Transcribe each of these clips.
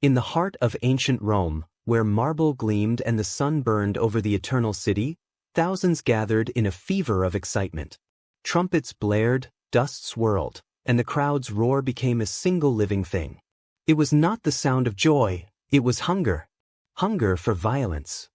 In the heart of ancient Rome, where marble gleamed and the sun burned over the eternal city, thousands gathered in a fever of excitement. Trumpets blared, dust swirled, and the crowd's roar became a single living thing. It was not the sound of joy, it was hunger. Hunger for violence.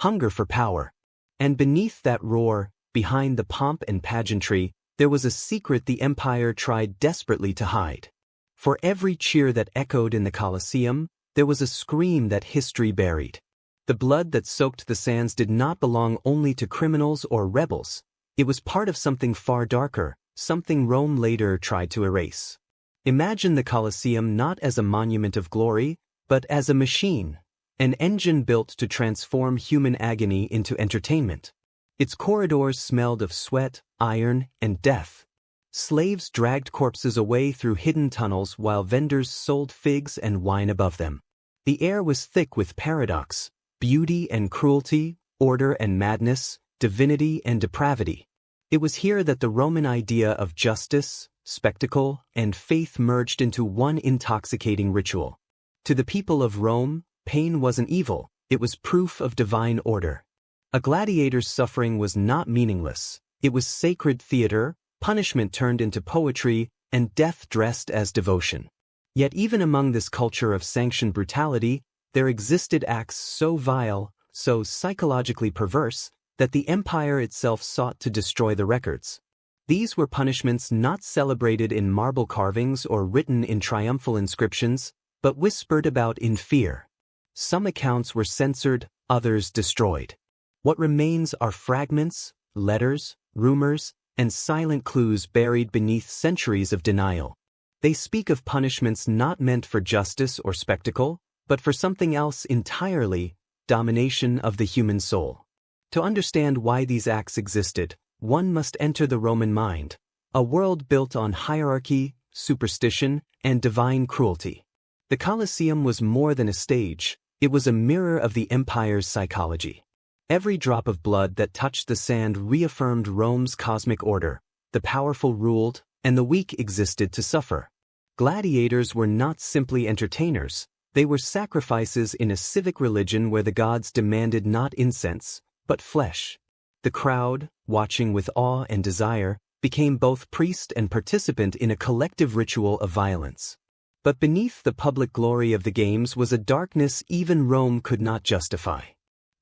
Hunger for power. And beneath that roar, behind the pomp and pageantry, there was a secret the empire tried desperately to hide. For every cheer that echoed in the Colosseum, there was a scream that history buried. The blood that soaked the sands did not belong only to criminals or rebels. It was part of something far darker, something Rome later tried to erase. Imagine the Colosseum not as a monument of glory, but as a machine, an engine built to transform human agony into entertainment. Its corridors smelled of sweat, iron, and death. Slaves dragged corpses away through hidden tunnels while vendors sold figs and wine above them. The air was thick with paradox, beauty and cruelty, order and madness, divinity and depravity. It was here that the Roman idea of justice, spectacle, and faith merged into one intoxicating ritual. To the people of Rome, pain wasn't evil, it was proof of divine order. A gladiator's suffering was not meaningless, it was sacred theater, punishment turned into poetry, and death dressed as devotion. Yet even among this culture of sanctioned brutality, there existed acts so vile, so psychologically perverse, that the empire itself sought to destroy the records. These were punishments not celebrated in marble carvings or written in triumphal inscriptions, but whispered about in fear. Some accounts were censored, others destroyed. What remains are fragments, letters, rumors, and silent clues buried beneath centuries of denial. They speak of punishments not meant for justice or spectacle, but for something else entirely: domination of the human soul. To understand why these acts existed, one must enter the Roman mind, a world built on hierarchy, superstition, and divine cruelty. The Colosseum was more than a stage, it was a mirror of the empire's psychology. Every drop of blood that touched the sand reaffirmed Rome's cosmic order: the powerful ruled, and the weak existed to suffer. Gladiators were not simply entertainers, they were sacrifices in a civic religion where the gods demanded not incense, but flesh. The crowd, watching with awe and desire, became both priest and participant in a collective ritual of violence. But beneath the public glory of the games was a darkness even Rome could not justify.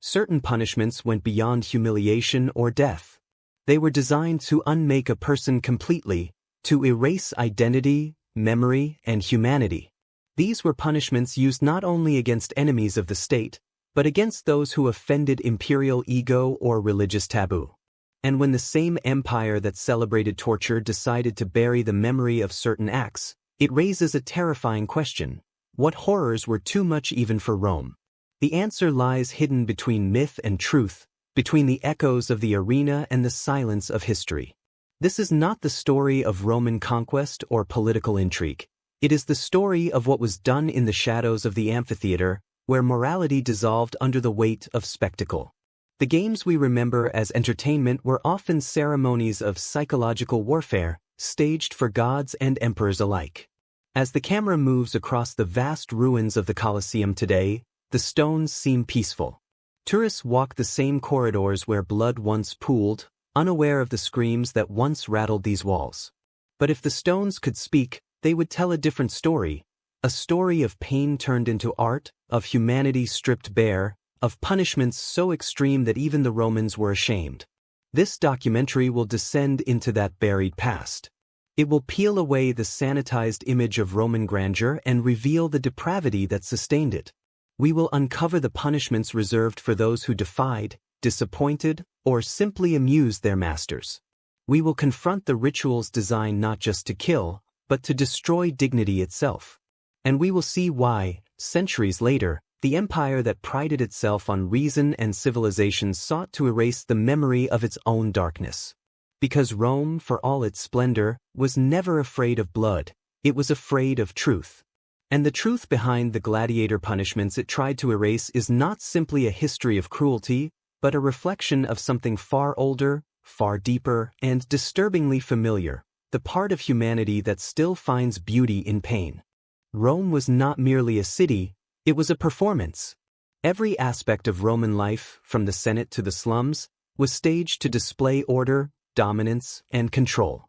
Certain punishments went beyond humiliation or death. They were designed to unmake a person completely, to erase identity, memory, and humanity. These were punishments used not only against enemies of the state, but against those who offended imperial ego or religious taboo. And when the same empire that celebrated torture decided to bury the memory of certain acts, it raises a terrifying question: what horrors were too much even for Rome? The answer lies hidden between myth and truth, between the echoes of the arena and the silence of history. This is not the story of Roman conquest or political intrigue. It is the story of what was done in the shadows of the amphitheater, where morality dissolved under the weight of spectacle. The games we remember as entertainment were often ceremonies of psychological warfare, staged for gods and emperors alike. As the camera moves across the vast ruins of the Colosseum today, the stones seem peaceful. Tourists walk the same corridors where blood once pooled, unaware of the screams that once rattled these walls. But if the stones could speak, they would tell a different story. A story of pain turned into art, of humanity stripped bare, of punishments so extreme that even the Romans were ashamed. This documentary will descend into that buried past. It will peel away the sanitized image of Roman grandeur and reveal the depravity that sustained it. We will uncover the punishments reserved for those who defied, disappointed, or simply amused their masters. We will confront the rituals designed not just to kill, but to destroy dignity itself. And we will see why, centuries later, the empire that prided itself on reason and civilization sought to erase the memory of its own darkness. Because Rome, for all its splendor, was never afraid of blood, it was afraid of truth. And the truth behind the gladiator punishments it tried to erase is not simply a history of cruelty, but a reflection of something far older, far deeper, and disturbingly familiar: the part of humanity that still finds beauty in pain. Rome was not merely a city, It was a performance. Every aspect of Roman life, from the Senate to the slums, was staged to display order, dominance, and control.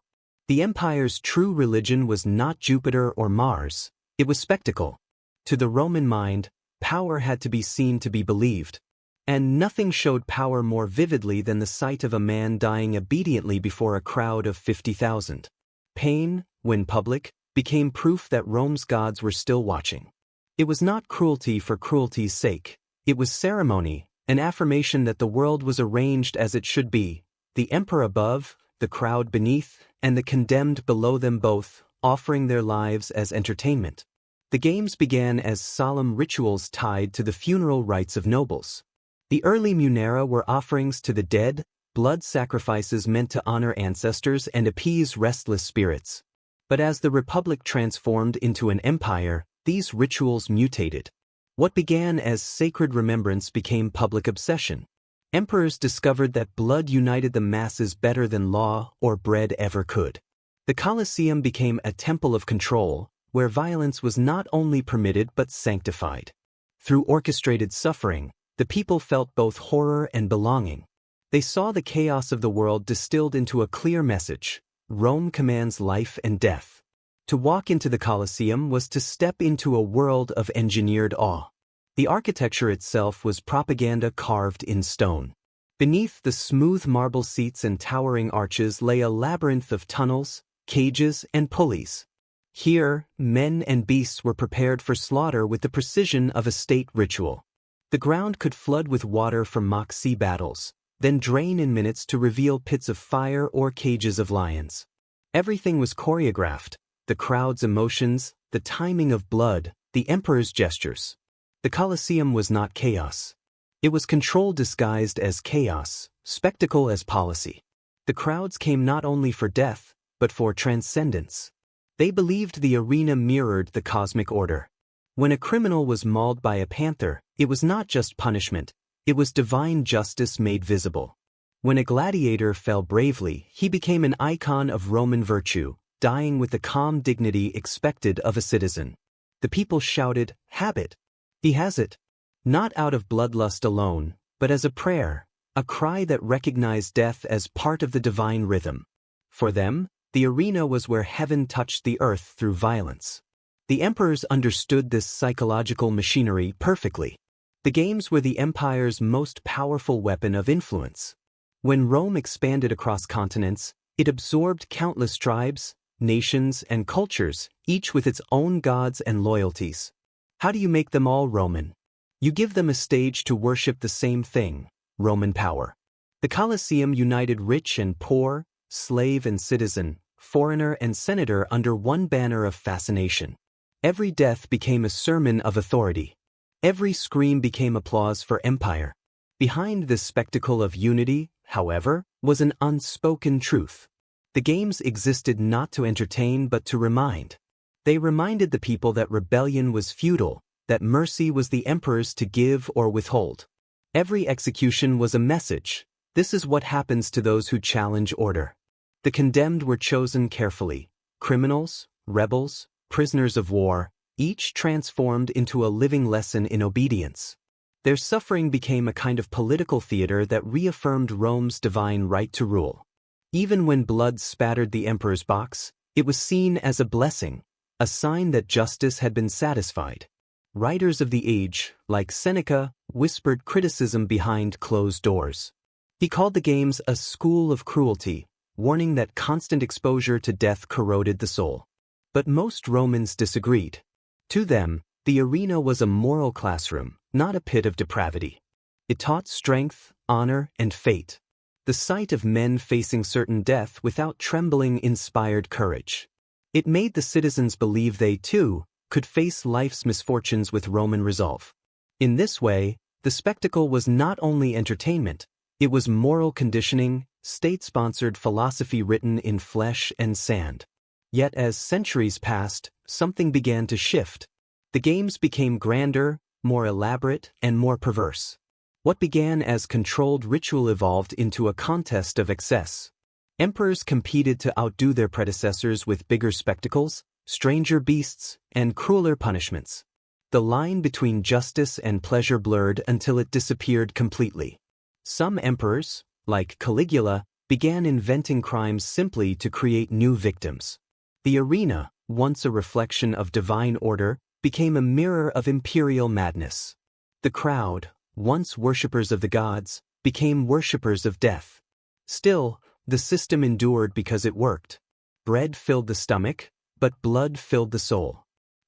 The empire's true religion was not Jupiter or Mars, it was spectacle. To the Roman mind, power had to be seen to be believed. And nothing showed power more vividly than the sight of a man dying obediently before a crowd of 50,000. Pain, when public, became proof that Rome's gods were still watching. It was not cruelty for cruelty's sake. It was ceremony, an affirmation that the world was arranged as it should be, the emperor above, the crowd beneath, and the condemned below them both, offering their lives as entertainment. The games began as solemn rituals tied to the funeral rites of nobles. The early munera were offerings to the dead, blood sacrifices meant to honor ancestors and appease restless spirits. But as the republic transformed into an empire, these rituals mutated. What began as sacred remembrance became public obsession. Emperors discovered that blood united the masses better than law or bread ever could. The Colosseum became a temple of control, where violence was not only permitted but sanctified. Through orchestrated suffering, the people felt both horror and belonging. They saw the chaos of the world distilled into a clear message: Rome commands life and death. To walk into the Colosseum was to step into a world of engineered awe. The architecture itself was propaganda carved in stone. Beneath the smooth marble seats and towering arches lay a labyrinth of tunnels, cages, and pulleys. Here, men and beasts were prepared for slaughter with the precision of a state ritual. The ground could flood with water from mock sea battles, then drain in minutes to reveal pits of fire or cages of lions. Everything was choreographed: the crowd's emotions, the timing of blood, the emperor's gestures. The Colosseum was not chaos. It was control disguised as chaos, spectacle as policy. The crowds came not only for death, but for transcendence. They believed the arena mirrored the cosmic order. When a criminal was mauled by a panther, it was not just punishment, it was divine justice made visible. When a gladiator fell bravely, he became an icon of Roman virtue, dying with the calm dignity expected of a citizen. The people shouted, "Have it! He has it!" Not out of bloodlust alone, but as a prayer, a cry that recognized death as part of the divine rhythm. For them, the arena was where heaven touched the earth through violence. The emperors understood this psychological machinery perfectly. The games were the empire's most powerful weapon of influence. When Rome expanded across continents, it absorbed countless tribes, nations, and cultures, each with its own gods and loyalties. How do you make them all Roman? You give them a stage to worship the same thing: Roman power. The Colosseum united rich and poor, slave and citizen, foreigner and senator under one banner of fascination. Every death became a sermon of authority. Every scream became applause for empire. Behind this spectacle of unity, however, was an unspoken truth. The games existed not to entertain but to remind. They reminded the people that rebellion was futile, that mercy was the emperor's to give or withhold. Every execution was a message: this is what happens to those who challenge order. The condemned were chosen carefully: criminals, rebels, prisoners of war, each transformed into a living lesson in obedience. Their suffering became a kind of political theater that reaffirmed Rome's divine right to rule. Even when blood spattered the emperor's box, it was seen as a blessing, a sign that justice had been satisfied. Writers of the age, like Seneca, whispered criticism behind closed doors. He called the games a school of cruelty, warning that constant exposure to death corroded the soul. But most Romans disagreed. To them, the arena was a moral classroom, not a pit of depravity. It taught strength, honor, and fate. The sight of men facing certain death without trembling inspired courage. It made the citizens believe they, too, could face life's misfortunes with Roman resolve. In this way, the spectacle was not only entertainment, it was moral conditioning, state-sponsored philosophy written in flesh and sand. Yet as centuries passed, something began to shift. The games became grander, more elaborate, and more perverse. What began as controlled ritual evolved into a contest of excess. Emperors competed to outdo their predecessors with bigger spectacles, stranger beasts, and crueler punishments. The line between justice and pleasure blurred until it disappeared completely. Some emperors, like Caligula, began inventing crimes simply to create new victims. The arena, once a reflection of divine order, became a mirror of imperial madness. The crowd, once worshippers of the gods, became worshippers of death. Still, the system endured because it worked. Bread filled the stomach, but blood filled the soul.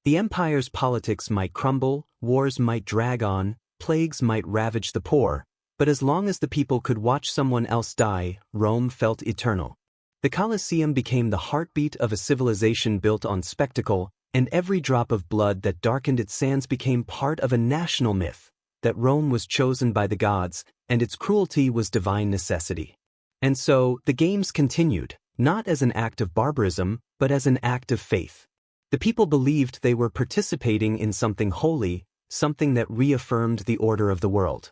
The empire's politics might crumble, wars might drag on, plagues might ravage the poor, but as long as the people could watch someone else die, Rome felt eternal. The Colosseum became the heartbeat of a civilization built on spectacle, and every drop of blood that darkened its sands became part of a national myth, that Rome was chosen by the gods, and its cruelty was divine necessity. And so, the games continued, not as an act of barbarism, but as an act of faith. The people believed they were participating in something holy, something that reaffirmed the order of the world.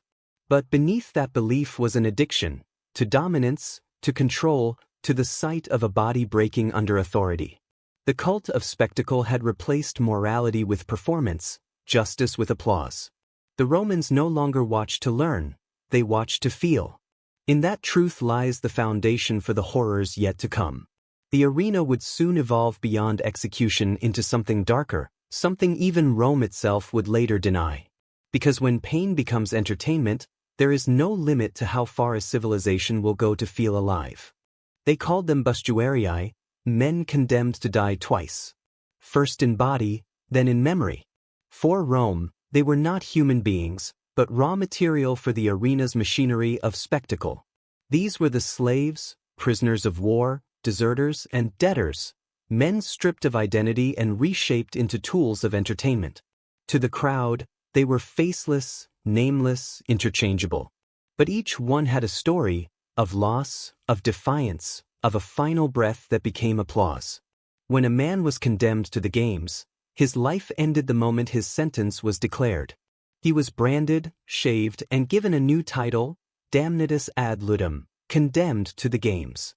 But beneath that belief was an addiction, to dominance, to control, to the sight of a body breaking under authority. The cult of spectacle had replaced morality with performance, justice with applause. The Romans no longer watched to learn, they watched to feel. In that truth lies the foundation for the horrors yet to come. The arena would soon evolve beyond execution into something darker, something even Rome itself would later deny. Because when pain becomes entertainment, there is no limit to how far a civilization will go to feel alive. They called them bustuarii, men condemned to die twice. First in body, then in memory. For Rome, they were not human beings, but raw material for the arena's machinery of spectacle. These were the slaves, prisoners of war, deserters, and debtors, men stripped of identity and reshaped into tools of entertainment. To the crowd, they were faceless, nameless, interchangeable. But each one had a story, of loss, of defiance, of a final breath that became applause. When a man was condemned to the games, his life ended the moment his sentence was declared. He was branded, shaved, and given a new title, damnatus ad ludum, condemned to the games.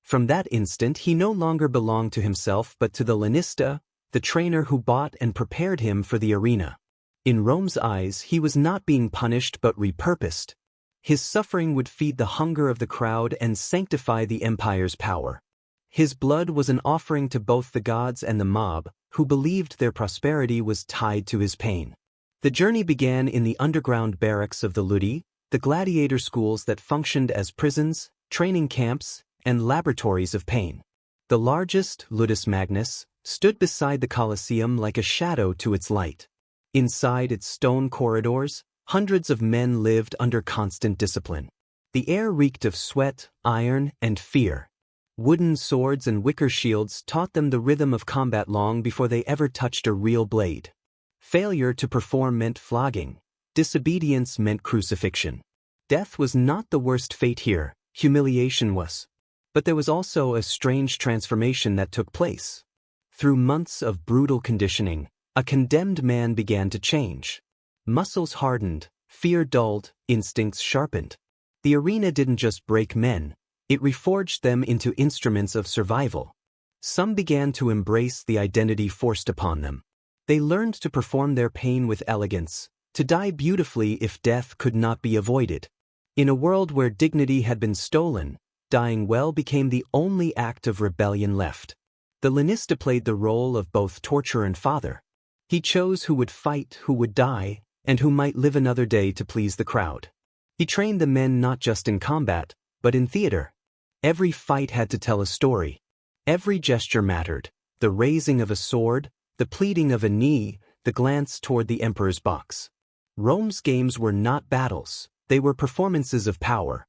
From that instant he no longer belonged to himself but to the lanista, the trainer who bought and prepared him for the arena. In Rome's eyes he was not being punished but repurposed. His suffering would feed the hunger of the crowd and sanctify the empire's power. His blood was an offering to both the gods and the mob, who believed their prosperity was tied to his pain. The journey began in the underground barracks of the Ludi, the gladiator schools that functioned as prisons, training camps, and laboratories of pain. The largest, Ludus Magnus, stood beside the Colosseum like a shadow to its light. Inside its stone corridors, hundreds of men lived under constant discipline. The air reeked of sweat, iron, and fear. Wooden swords and wicker shields taught them the rhythm of combat long before they ever touched a real blade. Failure to perform meant flogging. Disobedience meant crucifixion. Death was not the worst fate here, humiliation was. But there was also a strange transformation that took place. Through months of brutal conditioning, a condemned man began to change. Muscles hardened, fear dulled, instincts sharpened. The arena didn't just break men, it reforged them into instruments of survival. Some began to embrace the identity forced upon them. They learned to perform their pain with elegance, to die beautifully if death could not be avoided. In a world where dignity had been stolen, dying well became the only act of rebellion left. The lanista played the role of both torturer and father. He chose who would fight, who would die, and who might live another day to please the crowd. He trained the men not just in combat, but in theater. Every fight had to tell a story. Every gesture mattered, the raising of a sword, the pleating of a knee, the glance toward the emperor's box. Rome's games were not battles, they were performances of power.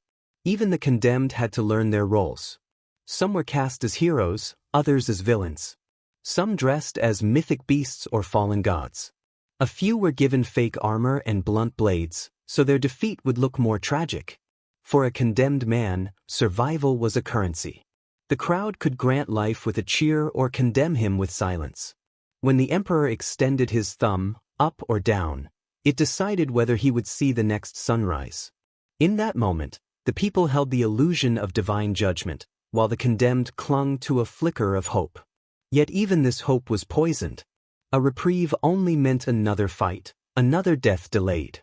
Even the condemned had to learn their roles. Some were cast as heroes, others as villains. Some dressed as mythic beasts or fallen gods. A few were given fake armor and blunt blades, so their defeat would look more tragic. For a condemned man, survival was a currency. The crowd could grant life with a cheer or condemn him with silence. When the emperor extended his thumb, up or down, it decided whether he would see the next sunrise. In that moment, the people held the illusion of divine judgment, while the condemned clung to a flicker of hope. Yet even this hope was poisoned. A reprieve only meant another fight, another death delayed.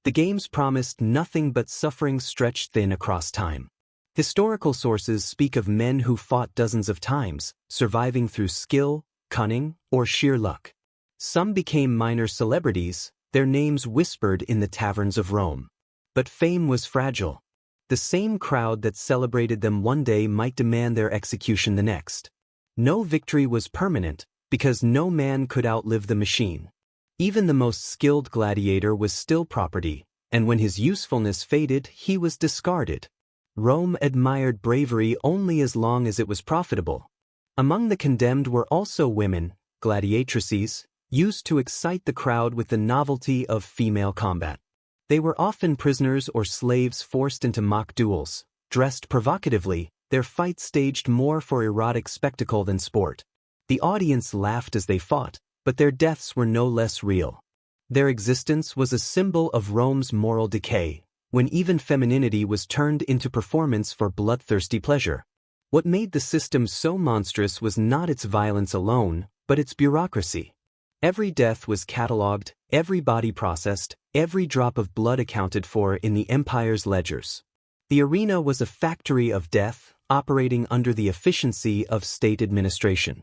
The games promised nothing but suffering stretched thin across time. Historical sources speak of men who fought dozens of times, surviving through skill, cunning, or sheer luck. Some became minor celebrities, their names whispered in the taverns of Rome. But fame was fragile. The same crowd that celebrated them one day might demand their execution the next. No victory was permanent, because no man could outlive the machine. Even the most skilled gladiator was still property, and when his usefulness faded, he was discarded. Rome admired bravery only as long as it was profitable. Among the condemned were also women, gladiatrices, used to excite the crowd with the novelty of female combat. They were often prisoners or slaves forced into mock duels. Dressed provocatively, their fights staged more for erotic spectacle than sport. The audience laughed as they fought, but their deaths were no less real. Their existence was a symbol of Rome's moral decay, when even femininity was turned into performance for bloodthirsty pleasure. What made the system so monstrous was not its violence alone, but its bureaucracy. Every death was catalogued, every body processed, every drop of blood accounted for in the empire's ledgers. The arena was a factory of death, operating under the efficiency of state administration.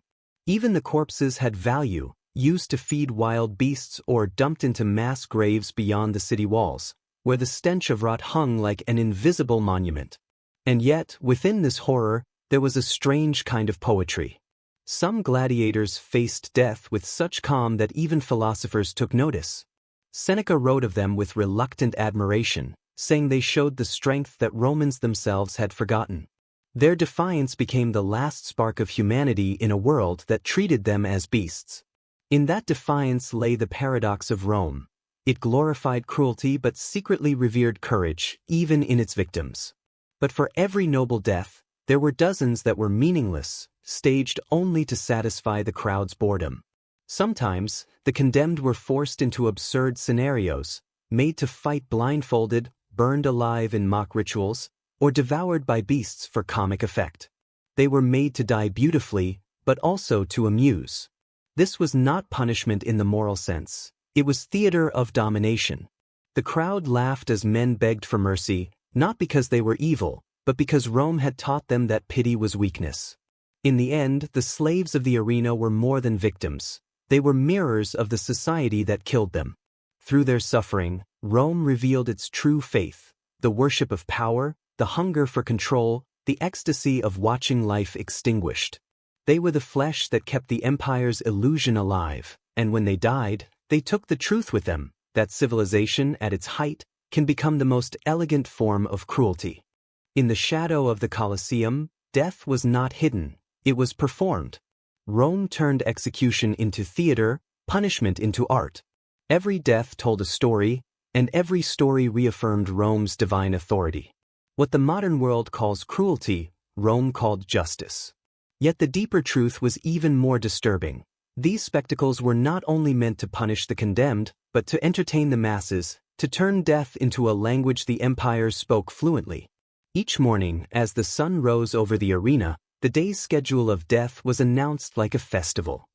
Even the corpses had value, used to feed wild beasts or dumped into mass graves beyond the city walls, where the stench of rot hung like an invisible monument. And yet, within this horror, there was a strange kind of poetry. Some gladiators faced death with such calm that even philosophers took notice. Seneca wrote of them with reluctant admiration, saying they showed the strength that Romans themselves had forgotten. Their defiance became the last spark of humanity in a world that treated them as beasts. In that defiance lay the paradox of Rome. It glorified cruelty but secretly revered courage, even in its victims. But for every noble death, there were dozens that were meaningless, staged only to satisfy the crowd's boredom. Sometimes, the condemned were forced into absurd scenarios, made to fight blindfolded, burned alive in mock rituals, or devoured by beasts for comic effect. They were made to die beautifully, but also to amuse. This was not punishment in the moral sense. It was theater of domination. The crowd laughed as men begged for mercy, not because they were evil, but because Rome had taught them that pity was weakness. In the end, the slaves of the arena were more than victims. They were mirrors of the society that killed them. Through their suffering, Rome revealed its true faith, the worship of power, the hunger for control, the ecstasy of watching life extinguished. They were the flesh that kept the empire's illusion alive, and when they died, they took the truth with them, that civilization at its height can become the most elegant form of cruelty. In the shadow of the Colosseum, death was not hidden, it was performed. Rome turned execution into theater, punishment into art. Every death told a story, and every story reaffirmed Rome's divine authority. What the modern world calls cruelty, Rome called justice. Yet the deeper truth was even more disturbing. These spectacles were not only meant to punish the condemned, but to entertain the masses, to turn death into a language the empire spoke fluently. Each morning, as the sun rose over the arena, the day's schedule of death was announced like a festival.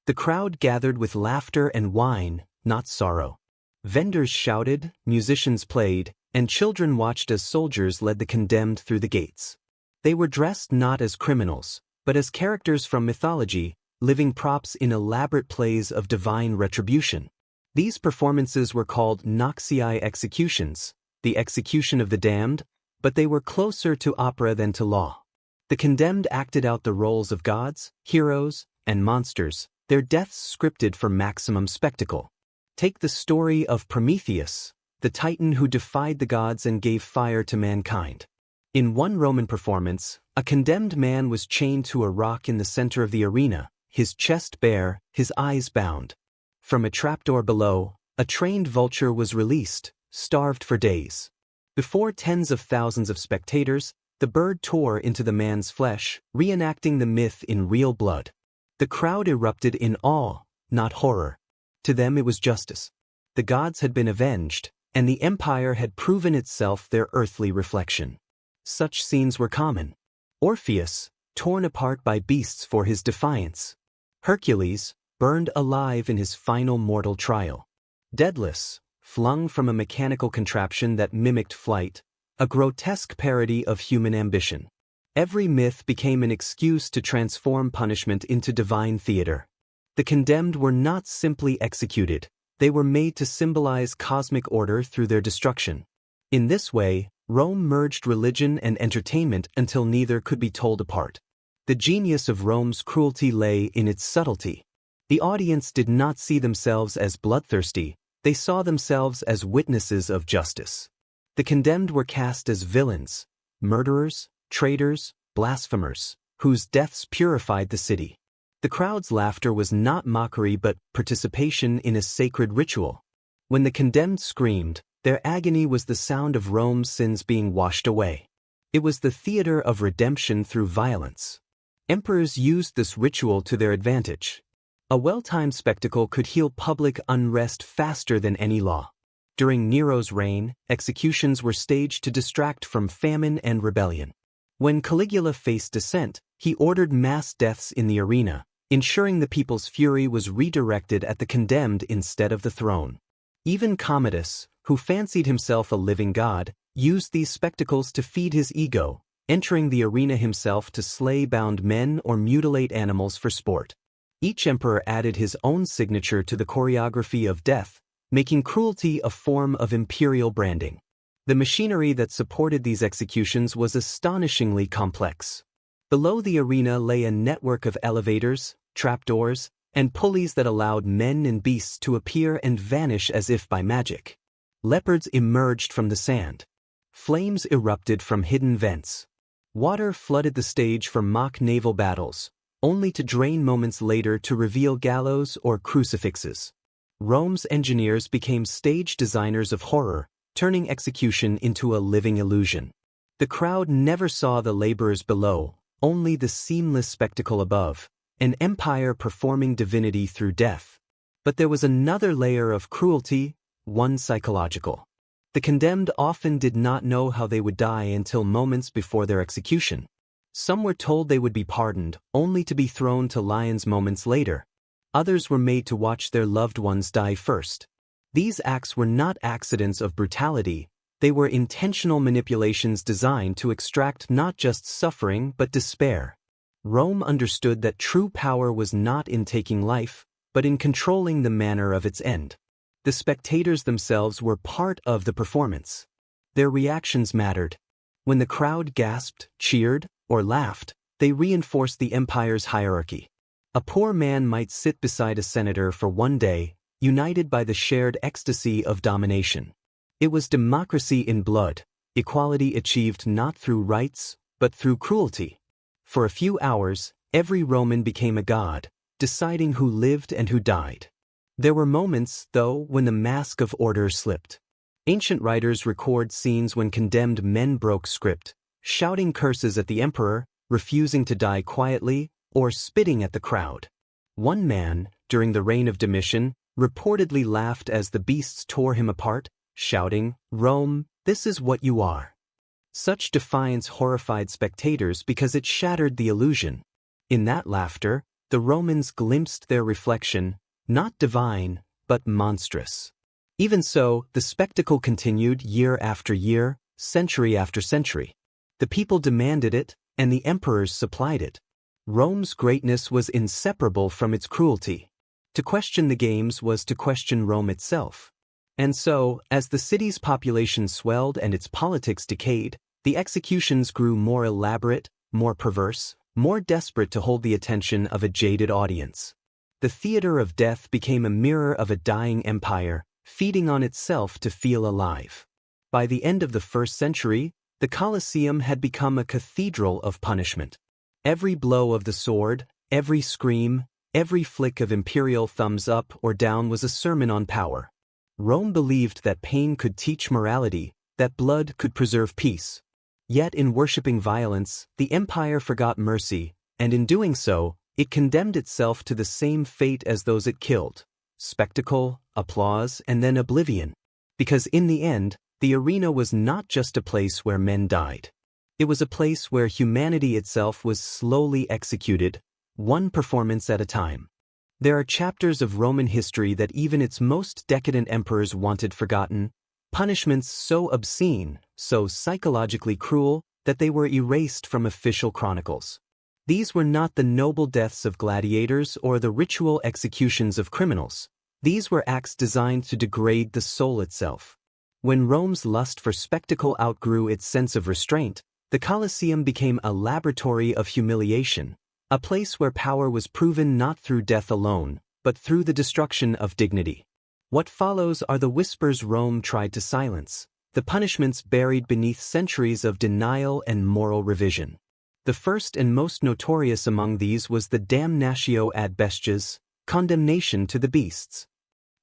The crowd gathered with laughter and wine, not sorrow. Vendors shouted, musicians played, and children watched as soldiers led the condemned through the gates. They were dressed not as criminals, but as characters from mythology, living props in elaborate plays of divine retribution. These performances were called noxiae executions, the execution of the damned, but they were closer to opera than to law. The condemned acted out the roles of gods, heroes, and monsters, their deaths scripted for maximum spectacle. Take the story of Prometheus, the titan who defied the gods and gave fire to mankind. In one Roman performance, a condemned man was chained to a rock in the center of the arena, his chest bare, his eyes bound. From a trapdoor below, a trained vulture was released, starved for days. Before tens of thousands of spectators, the bird tore into the man's flesh, reenacting the myth in real blood. The crowd erupted in awe, not horror. To them it was justice. The gods had been avenged, and the empire had proven itself their earthly reflection. Such scenes were common. Orpheus, torn apart by beasts for his defiance. Hercules, burned alive in his final mortal trial. Deadless, flung from a mechanical contraption that mimicked flight, a grotesque parody of human ambition. Every myth became an excuse to transform punishment into divine theater. The condemned were not simply executed, they were made to symbolize cosmic order through their destruction. In this way, Rome merged religion and entertainment until neither could be told apart. The genius of Rome's cruelty lay in its subtlety. The audience did not see themselves as bloodthirsty, they saw themselves as witnesses of justice. The condemned were cast as villains, murderers, traitors, blasphemers, whose deaths purified the city. The crowd's laughter was not mockery but participation in a sacred ritual. When the condemned screamed, their agony was the sound of Rome's sins being washed away. It was the theater of redemption through violence. Emperors used this ritual to their advantage. A well-timed spectacle could heal public unrest faster than any law. During Nero's reign, executions were staged to distract from famine and rebellion. When Caligula faced dissent, he ordered mass deaths in the arena, ensuring the people's fury was redirected at the condemned instead of the throne. Even Commodus, who fancied himself a living god, used these spectacles to feed his ego, entering the arena himself to slay bound men or mutilate animals for sport. Each emperor added his own signature to the choreography of death, making cruelty a form of imperial branding. The machinery that supported these executions was astonishingly complex. Below the arena lay a network of elevators, trapdoors, and pulleys that allowed men and beasts to appear and vanish as if by magic. Leopards emerged from the sand. Flames erupted from hidden vents. Water flooded the stage for mock naval battles, only to drain moments later to reveal gallows or crucifixes. Rome's engineers became stage designers of horror, turning execution into a living illusion. The crowd never saw the laborers below, only the seamless spectacle above, an empire performing divinity through death. But there was another layer of cruelty, one psychological. The condemned often did not know how they would die until moments before their execution. Some were told they would be pardoned, only to be thrown to lions moments later. Others were made to watch their loved ones die first. These acts were not accidents of brutality, they were intentional manipulations designed to extract not just suffering but despair. Rome understood that true power was not in taking life, but in controlling the manner of its end. The spectators themselves were part of the performance. Their reactions mattered. When the crowd gasped, cheered, or laughed, they reinforced the empire's hierarchy. A poor man might sit beside a senator for one day, united by the shared ecstasy of domination. It was democracy in blood, equality achieved not through rights, but through cruelty. For a few hours, every Roman became a god, deciding who lived and who died. There were moments, though, when the mask of order slipped. Ancient writers record scenes when condemned men broke script, shouting curses at the emperor, refusing to die quietly, or spitting at the crowd. One man, during the reign of Domitian, reportedly laughed as the beasts tore him apart, shouting, "Rome, this is what you are." Such defiance horrified spectators because it shattered the illusion. In that laughter, the Romans glimpsed their reflection, not divine, but monstrous. Even so, the spectacle continued year after year, century after century. The people demanded it, and the emperors supplied it. Rome's greatness was inseparable from its cruelty. To question the games was to question Rome itself. And so, as the city's population swelled and its politics decayed, the executions grew more elaborate, more perverse, more desperate to hold the attention of a jaded audience. The theater of death became a mirror of a dying empire, feeding on itself to feel alive. By the end of the 1st century, the Colosseum had become a cathedral of punishment. Every blow of the sword, every scream, every flick of imperial thumbs up or down was a sermon on power. Rome believed that pain could teach morality, that blood could preserve peace. Yet in worshipping violence, the empire forgot mercy, and in doing so, it condemned itself to the same fate as those it killed: spectacle, applause, and then oblivion. Because in the end, the arena was not just a place where men died. It was a place where humanity itself was slowly executed, one performance at a time. There are chapters of Roman history that even its most decadent emperors wanted forgotten, punishments so obscene, so psychologically cruel, that they were erased from official chronicles. These were not the noble deaths of gladiators or the ritual executions of criminals. These were acts designed to degrade the soul itself. When Rome's lust for spectacle outgrew its sense of restraint, the Colosseum became a laboratory of humiliation, a place where power was proven not through death alone, but through the destruction of dignity. What follows are the whispers Rome tried to silence, the punishments buried beneath centuries of denial and moral revision. The first and most notorious among these was the damnatio ad bestias, condemnation to the beasts.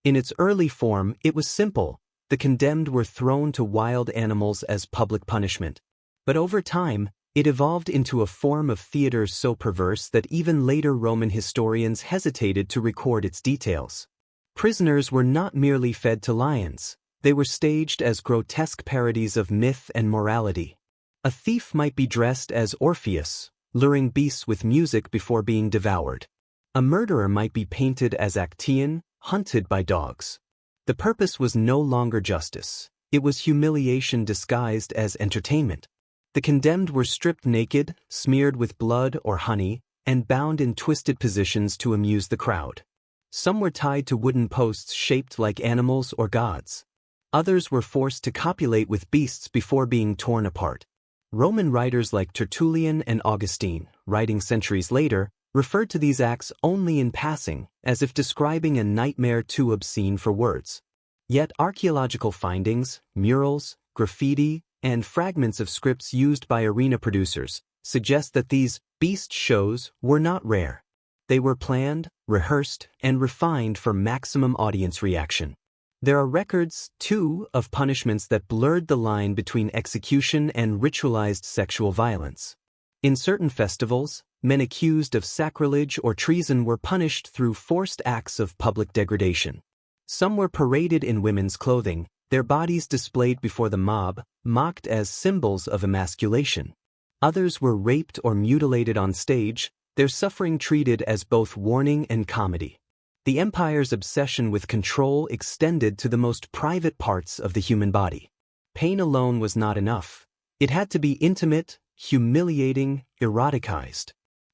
In its early form, it was simple: the condemned were thrown to wild animals as public punishment. But over time, it evolved into a form of theater so perverse that even later Roman historians hesitated to record its details. Prisoners were not merely fed to lions, they were staged as grotesque parodies of myth and morality. A thief might be dressed as Orpheus, luring beasts with music before being devoured. A murderer might be painted as Actaeon, hunted by dogs. The purpose was no longer justice, it was humiliation disguised as entertainment. The condemned were stripped naked, smeared with blood or honey, and bound in twisted positions to amuse the crowd. Some were tied to wooden posts shaped like animals or gods. Others were forced to copulate with beasts before being torn apart. Roman writers like Tertullian and Augustine, writing centuries later, referred to these acts only in passing, as if describing a nightmare too obscene for words. Yet archaeological findings, murals, graffiti, and fragments of scripts used by arena producers suggest that these beast shows were not rare. They were planned, rehearsed, and refined for maximum audience reaction. There are records, too, of punishments that blurred the line between execution and ritualized sexual violence. In certain festivals, men accused of sacrilege or treason were punished through forced acts of public degradation. Some were paraded in women's clothing, their bodies displayed before the mob, mocked as symbols of emasculation. Others were raped or mutilated on stage, their suffering treated as both warning and comedy. The empire's obsession with control extended to the most private parts of the human body. Pain alone was not enough. It had to be intimate, humiliating, eroticized.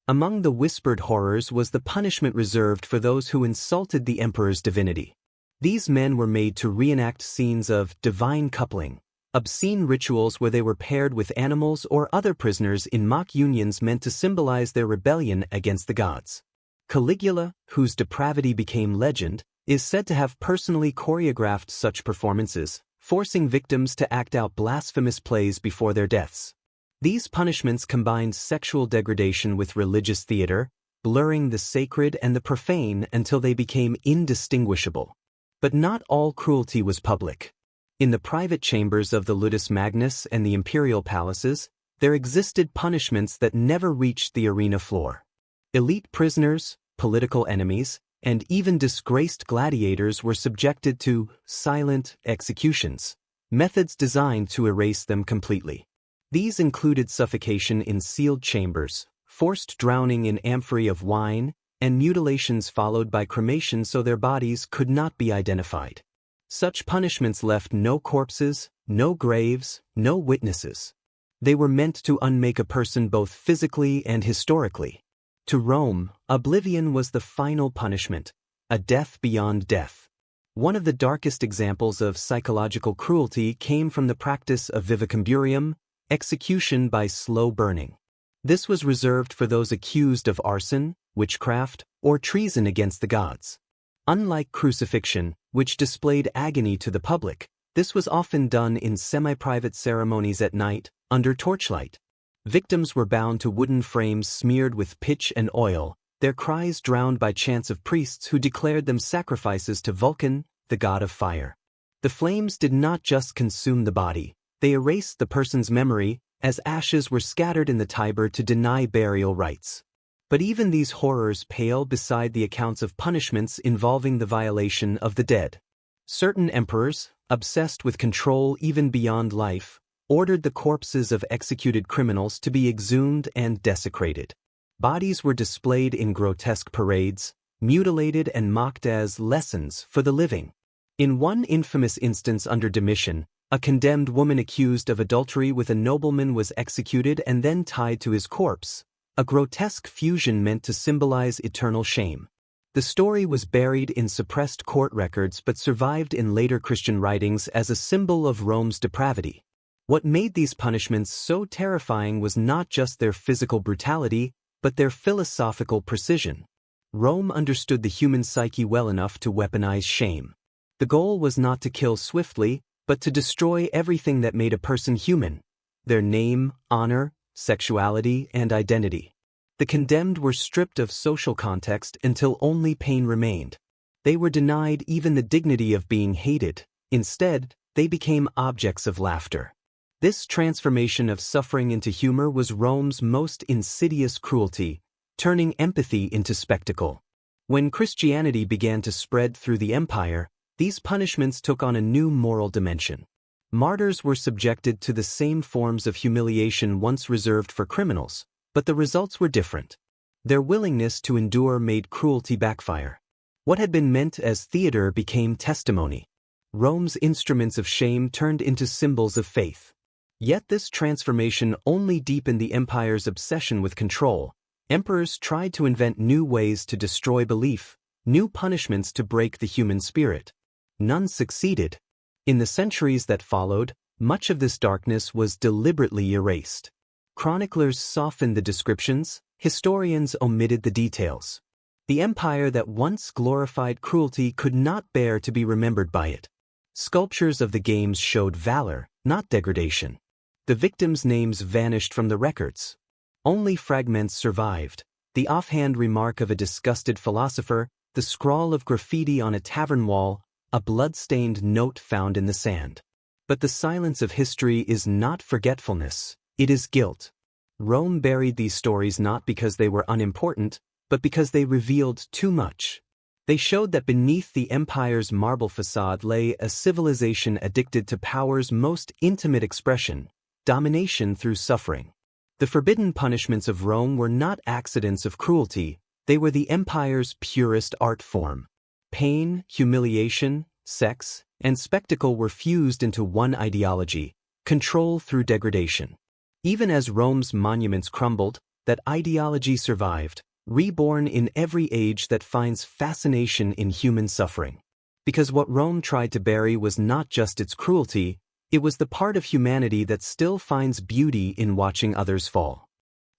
Among the whispered horrors was the punishment reserved for those who insulted the emperor's divinity. These men were made to reenact scenes of divine coupling, obscene rituals where they were paired with animals or other prisoners in mock unions meant to symbolize their rebellion against the gods. Caligula, whose depravity became legend, is said to have personally choreographed such performances, forcing victims to act out blasphemous plays before their deaths. These punishments combined sexual degradation with religious theater, blurring the sacred and the profane until they became indistinguishable. But not all cruelty was public. In the private chambers of the Ludus Magnus and the imperial palaces, there existed punishments that never reached the arena floor. Elite prisoners, political enemies, and even disgraced gladiators were subjected to silent executions, methods designed to erase them completely. These included suffocation in sealed chambers, forced drowning in amphorae of wine, and mutilations followed by cremation so their bodies could not be identified. Such punishments left no corpses, no graves, no witnesses. They were meant to unmake a person both physically and historically. To Rome, oblivion was the final punishment, a death beyond death. One of the darkest examples of psychological cruelty came from the practice of vivicamburium, execution by slow burning. This was reserved for those accused of arson, witchcraft, or treason against the gods. Unlike crucifixion, which displayed agony to the public, this was often done in semi-private ceremonies at night, under torchlight. Victims were bound to wooden frames smeared with pitch and oil, their cries drowned by chants of priests who declared them sacrifices to Vulcan, the god of fire. The flames did not just consume the body, they erased the person's memory, as ashes were scattered in the Tiber to deny burial rites. But even these horrors pale beside the accounts of punishments involving the violation of the dead. Certain emperors, obsessed with control even beyond life, ordered the corpses of executed criminals to be exhumed and desecrated. Bodies were displayed in grotesque parades, mutilated and mocked as lessons for the living. In one infamous instance under Domitian, a condemned woman accused of adultery with a nobleman was executed and then tied to his corpse, a grotesque fusion meant to symbolize eternal shame. The story was buried in suppressed court records but survived in later Christian writings as a symbol of Rome's depravity. What made these punishments so terrifying was not just their physical brutality, but their philosophical precision. Rome understood the human psyche well enough to weaponize shame. The goal was not to kill swiftly, but to destroy everything that made a person human: their name, honor, sexuality, and identity. The condemned were stripped of social context until only pain remained. They were denied even the dignity of being hated. Instead, they became objects of laughter. This transformation of suffering into humor was Rome's most insidious cruelty, turning empathy into spectacle. When Christianity began to spread through the empire, these punishments took on a new moral dimension. Martyrs were subjected to the same forms of humiliation once reserved for criminals, but the results were different. Their willingness to endure made cruelty backfire. What had been meant as theater became testimony. Rome's instruments of shame turned into symbols of faith. Yet this transformation only deepened the empire's obsession with control. Emperors tried to invent new ways to destroy belief, new punishments to break the human spirit. None succeeded. In the centuries that followed, much of this darkness was deliberately erased. Chroniclers softened the descriptions, historians omitted the details. The empire that once glorified cruelty could not bear to be remembered by it. Sculptures of the games showed valor, not degradation. The victims' names vanished from the records. Only fragments survived: the offhand remark of a disgusted philosopher, the scrawl of graffiti on a tavern wall, a blood-stained note found in the sand. But the silence of history is not forgetfulness, it is guilt. Rome buried these stories not because they were unimportant, but because they revealed too much. They showed that beneath the empire's marble facade lay a civilization addicted to power's most intimate expression: domination through suffering. The forbidden punishments of Rome were not accidents of cruelty, they were the empire's purest art form. Pain, humiliation, sex, and spectacle were fused into one ideology: control through degradation. Even as Rome's monuments crumbled, that ideology survived, reborn in every age that finds fascination in human suffering. Because what Rome tried to bury was not just its cruelty, it was the part of humanity that still finds beauty in watching others fall.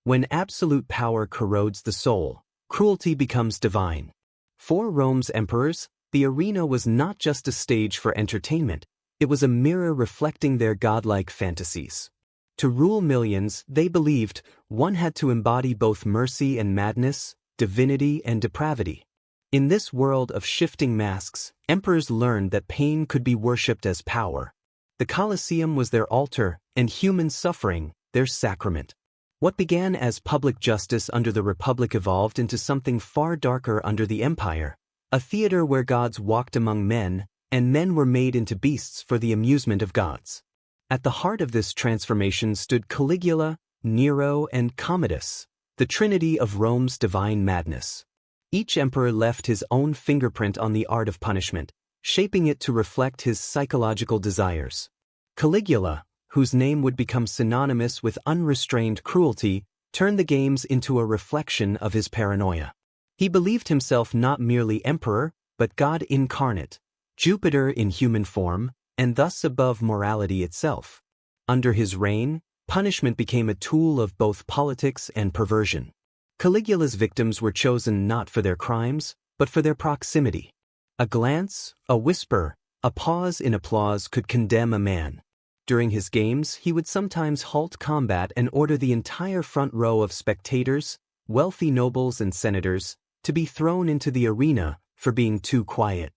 When absolute power corrodes the soul, cruelty becomes divine. For Rome's emperors, the arena was not just a stage for entertainment, it was a mirror reflecting their godlike fantasies. To rule millions, they believed, one had to embody both mercy and madness, divinity and depravity. In this world of shifting masks, emperors learned that pain could be worshipped as power. The Colosseum was their altar, and human suffering, their sacrament. What began as public justice under the Republic evolved into something far darker under the Empire, a theater where gods walked among men, and men were made into beasts for the amusement of gods. At the heart of this transformation stood Caligula, Nero, and Commodus, the trinity of Rome's divine madness. Each emperor left his own fingerprint on the art of punishment, shaping it to reflect his psychological desires. Caligula, whose name would become synonymous with unrestrained cruelty, turned the games into a reflection of his paranoia. He believed himself not merely emperor, but God incarnate, Jupiter in human form, and thus above morality itself. Under his reign, punishment became a tool of both politics and perversion. Caligula's victims were chosen not for their crimes, but for their proximity. A glance, a whisper, a pause in applause could condemn a man. During his games, he would sometimes halt combat and order the entire front row of spectators, wealthy nobles and senators, to be thrown into the arena for being too quiet.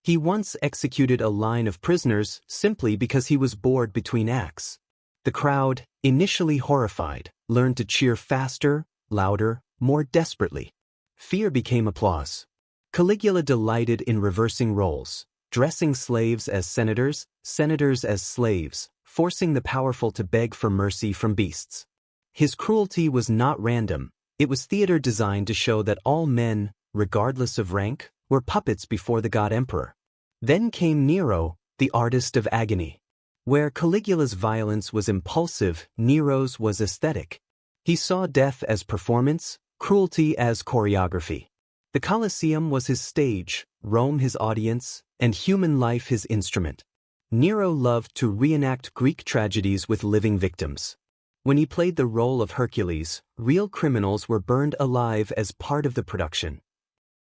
He once executed a line of prisoners simply because he was bored between acts. The crowd, initially horrified, learned to cheer faster, louder, more desperately. Fear became applause. Caligula delighted in reversing roles, dressing slaves as senators, senators as slaves, forcing the powerful to beg for mercy from beasts. His cruelty was not random, it was theater designed to show that all men, regardless of rank, were puppets before the god emperor. Then came Nero, the artist of agony. Where Caligula's violence was impulsive, Nero's was aesthetic. He saw death as performance, cruelty as choreography. The Colosseum was his stage, Rome his audience, and human life his instrument. Nero loved to reenact Greek tragedies with living victims. When he played the role of Hercules, real criminals were burned alive as part of the production.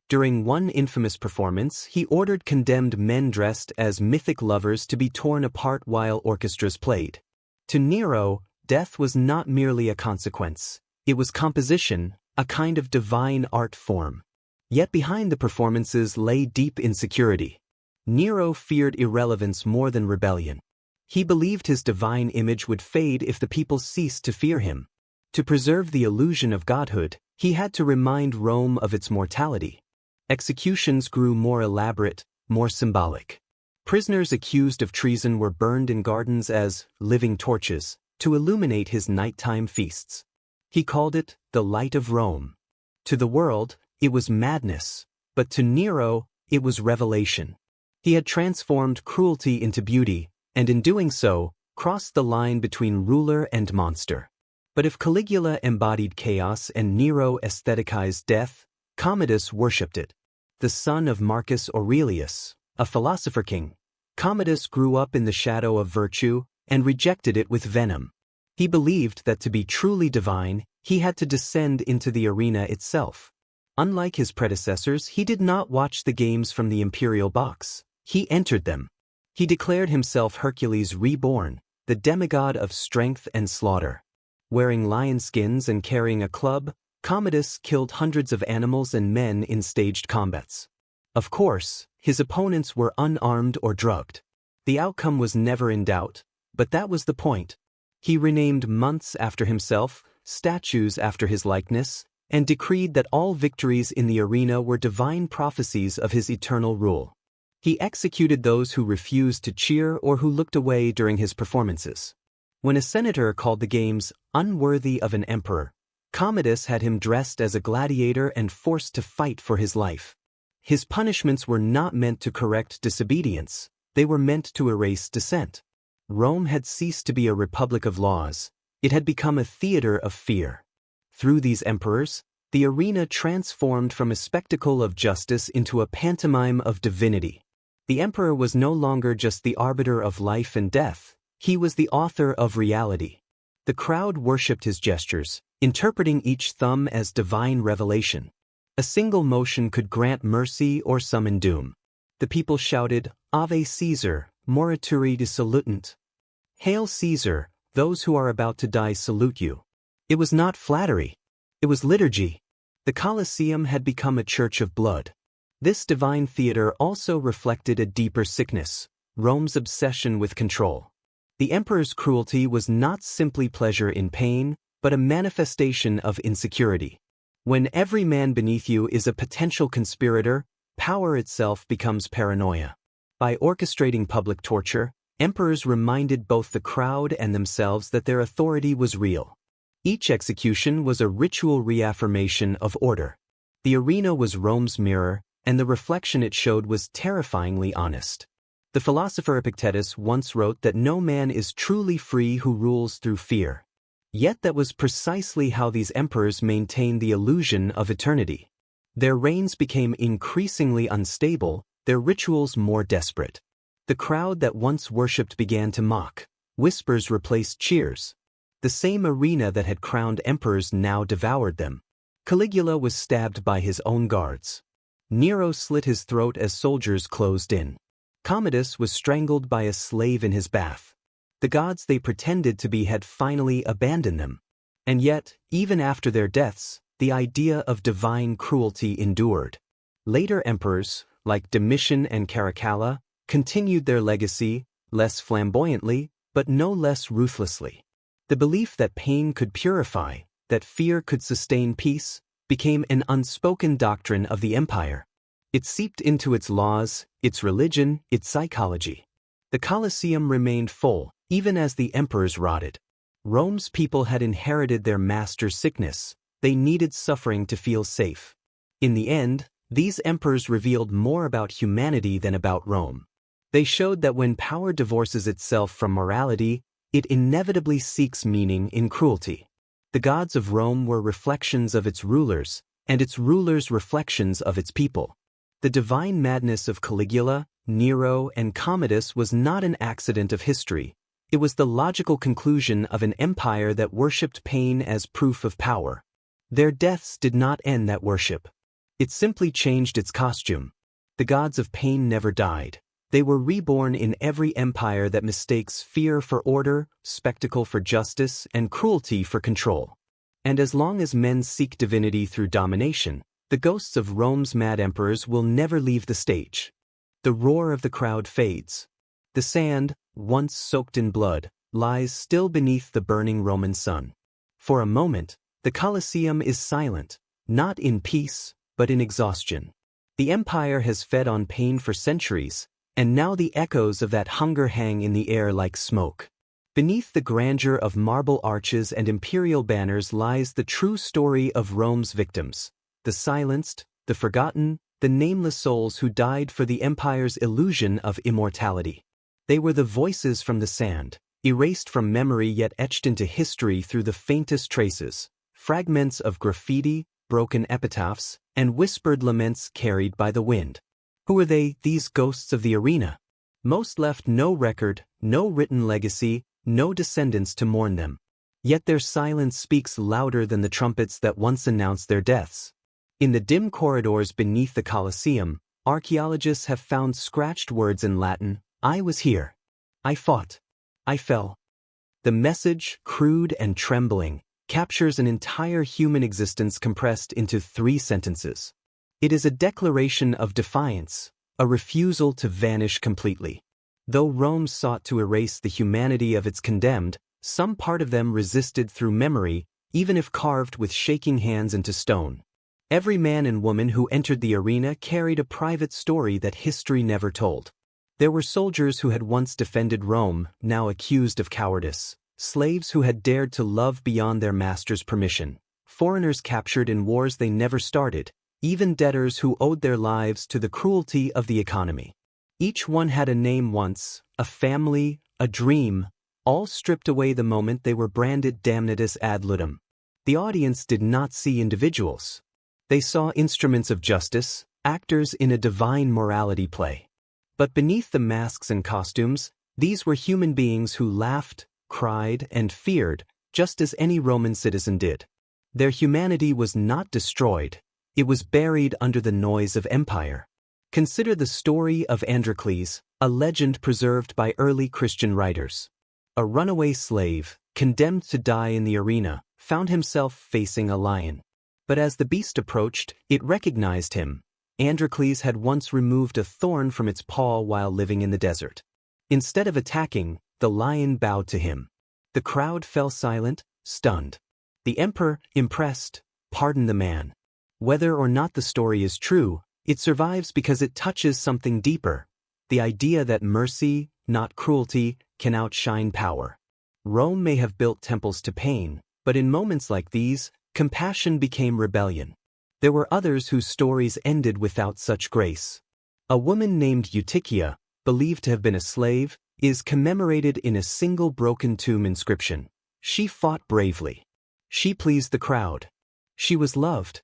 During one infamous performance, he ordered condemned men dressed as mythic lovers to be torn apart while orchestras played. To Nero, death was not merely a consequence. It was composition, a kind of divine art form. Yet behind the performances lay deep insecurity. Nero feared irrelevance more than rebellion. He believed his divine image would fade if the people ceased to fear him. To preserve the illusion of godhood, he had to remind Rome of its mortality. Executions grew more elaborate, more symbolic. Prisoners accused of treason were burned in gardens as living torches to illuminate his nighttime feasts. He called it the light of Rome. To the world, it was madness, but to Nero, it was revelation. He had transformed cruelty into beauty, and in doing so, crossed the line between ruler and monster. But if Caligula embodied chaos and Nero aestheticized death, Commodus worshipped it. The son of Marcus Aurelius, a philosopher king, Commodus grew up in the shadow of virtue and rejected it with venom. He believed that to be truly divine, he had to descend into the arena itself. Unlike his predecessors, he did not watch the games from the imperial box. He entered them. He declared himself Hercules reborn, the demigod of strength and slaughter. Wearing lion skins and carrying a club, Commodus killed hundreds of animals and men in staged combats. Of course, his opponents were unarmed or drugged. The outcome was never in doubt, but that was the point. He renamed months after himself, statues after his likeness, and decreed that all victories in the arena were divine prophecies of his eternal rule. He executed those who refused to cheer or who looked away during his performances. When a senator called the games unworthy of an emperor, Commodus had him dressed as a gladiator and forced to fight for his life. His punishments were not meant to correct disobedience, they were meant to erase dissent. Rome had ceased to be a republic of laws, it had become a theater of fear. Through these emperors, the arena transformed from a spectacle of justice into a pantomime of divinity. The emperor was no longer just the arbiter of life and death, he was the author of reality. The crowd worshipped his gestures, interpreting each thumb as divine revelation. A single motion could grant mercy or summon doom. The people shouted, Ave Caesar, morituri de salutant. Hail Caesar, those who are about to die salute you. It was not flattery. It was liturgy. The Colosseum had become a church of blood. This divine theater also reflected a deeper sickness, Rome's obsession with control. The emperor's cruelty was not simply pleasure in pain, but a manifestation of insecurity. When every man beneath you is a potential conspirator, power itself becomes paranoia. By orchestrating public torture, emperors reminded both the crowd and themselves that their authority was real. Each execution was a ritual reaffirmation of order. The arena was Rome's mirror, and the reflection it showed was terrifyingly honest. The philosopher Epictetus once wrote that no man is truly free who rules through fear. Yet that was precisely how these emperors maintained the illusion of eternity. Their reigns became increasingly unstable, their rituals more desperate. The crowd that once worshipped began to mock. Whispers replaced cheers. The same arena that had crowned emperors now devoured them. Caligula was stabbed by his own guards. Nero slit his throat as soldiers closed in. Commodus was strangled by a slave in his bath. The gods they pretended to be had finally abandoned them. And yet, even after their deaths, the idea of divine cruelty endured. Later emperors, like Domitian and Caracalla, continued their legacy, less flamboyantly, but no less ruthlessly. The belief that pain could purify, that fear could sustain peace, became an unspoken doctrine of the empire. It seeped into its laws, its religion, its psychology. The Colosseum remained full, even as the emperors rotted. Rome's people had inherited their master's sickness. They needed suffering to feel safe. In the end, These emperors revealed more about humanity than about Rome. They showed that when power divorces itself from morality, it inevitably seeks meaning in cruelty. The gods of Rome were reflections of its rulers, and its rulers reflections of its people. The divine madness of Caligula, Nero, and Commodus was not an accident of history. It was the logical conclusion of an empire that worshipped pain as proof of power. Their deaths did not end that worship. It simply changed its costume. The gods of pain never died. They were reborn in every empire that mistakes fear for order, spectacle for justice, and cruelty for control. And as long as men seek divinity through domination, the ghosts of Rome's mad emperors will never leave the stage. The roar of the crowd fades. The sand, once soaked in blood, lies still beneath the burning Roman sun. For a moment, the Colosseum is silent, not in peace, but in exhaustion. The empire has fed on pain for centuries, and now the echoes of that hunger hang in the air like smoke. Beneath the grandeur of marble arches and imperial banners lies the true story of Rome's victims, the silenced, the forgotten, the nameless souls who died for the empire's illusion of immortality. They were the voices from the sand, erased from memory yet etched into history through the faintest traces, fragments of graffiti, broken epitaphs, and whispered laments carried by the wind. Who were they, these ghosts of the arena? Most left no record, no written legacy, no descendants to mourn them. Yet their silence speaks louder than the trumpets that once announced their deaths. In the dim corridors beneath the Colosseum, archaeologists have found scratched words in Latin: "I was here. I fought. I fell." The message, crude and trembling, captures an entire human existence compressed into 3 sentences. It is a declaration of defiance, a refusal to vanish completely. Though Rome sought to erase the humanity of its condemned, some part of them resisted through memory, even if carved with shaking hands into stone. Every man and woman who entered the arena carried a private story that history never told. There were soldiers who had once defended Rome, now accused of cowardice, slaves who had dared to love beyond their master's permission, foreigners captured in wars they never started, even debtors who owed their lives to the cruelty of the economy. Each one had a name once, a family, a dream, all stripped away the moment they were branded damnatus ad litem. The audience did not see individuals. They saw instruments of justice, actors in a divine morality play. But beneath the masks and costumes, these were human beings who laughed, cried, and feared, just as any Roman citizen did. Their humanity was not destroyed. It was buried under the noise of empire. Consider the story of Androcles, a legend preserved by early Christian writers. A runaway slave, condemned to die in the arena, found himself facing a lion. But as the beast approached, it recognized him. Androcles had once removed a thorn from its paw while living in the desert. Instead of attacking, the lion bowed to him. The crowd fell silent, stunned. The emperor, impressed, pardoned the man. Whether or not the story is true, it survives because it touches something deeper, the idea that mercy, not cruelty, can outshine power. Rome may have built temples to pain, but in moments like these, compassion became rebellion. There were others whose stories ended without such grace. A woman named Eutychia, believed to have been a slave, is commemorated in a single broken tomb inscription. She fought bravely. She pleased the crowd. She was loved.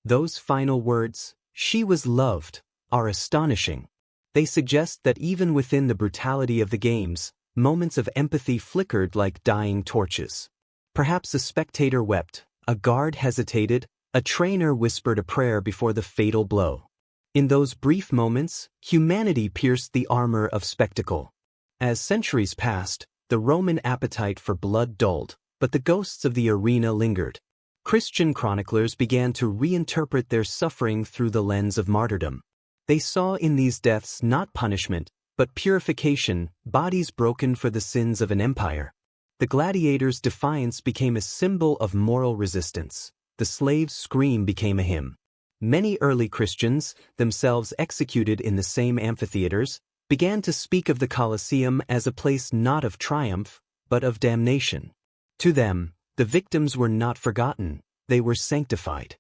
Those final words, "she was loved," are astonishing. They suggest that even within the brutality of the games, moments of empathy flickered like dying torches. Perhaps a spectator wept, a guard hesitated, a trainer whispered a prayer before the fatal blow. In those brief moments, humanity pierced the armor of spectacle. As centuries passed, the Roman appetite for blood dulled, but the ghosts of the arena lingered. Christian chroniclers began to reinterpret their suffering through the lens of martyrdom. They saw in these deaths not punishment, but purification, bodies broken for the sins of an empire. The gladiators' defiance became a symbol of moral resistance. The slave's scream became a hymn. Many early Christians, themselves executed in the same amphitheaters, began to speak of the Colosseum as a place not of triumph, but of damnation. To them, the victims were not forgotten, they were sanctified.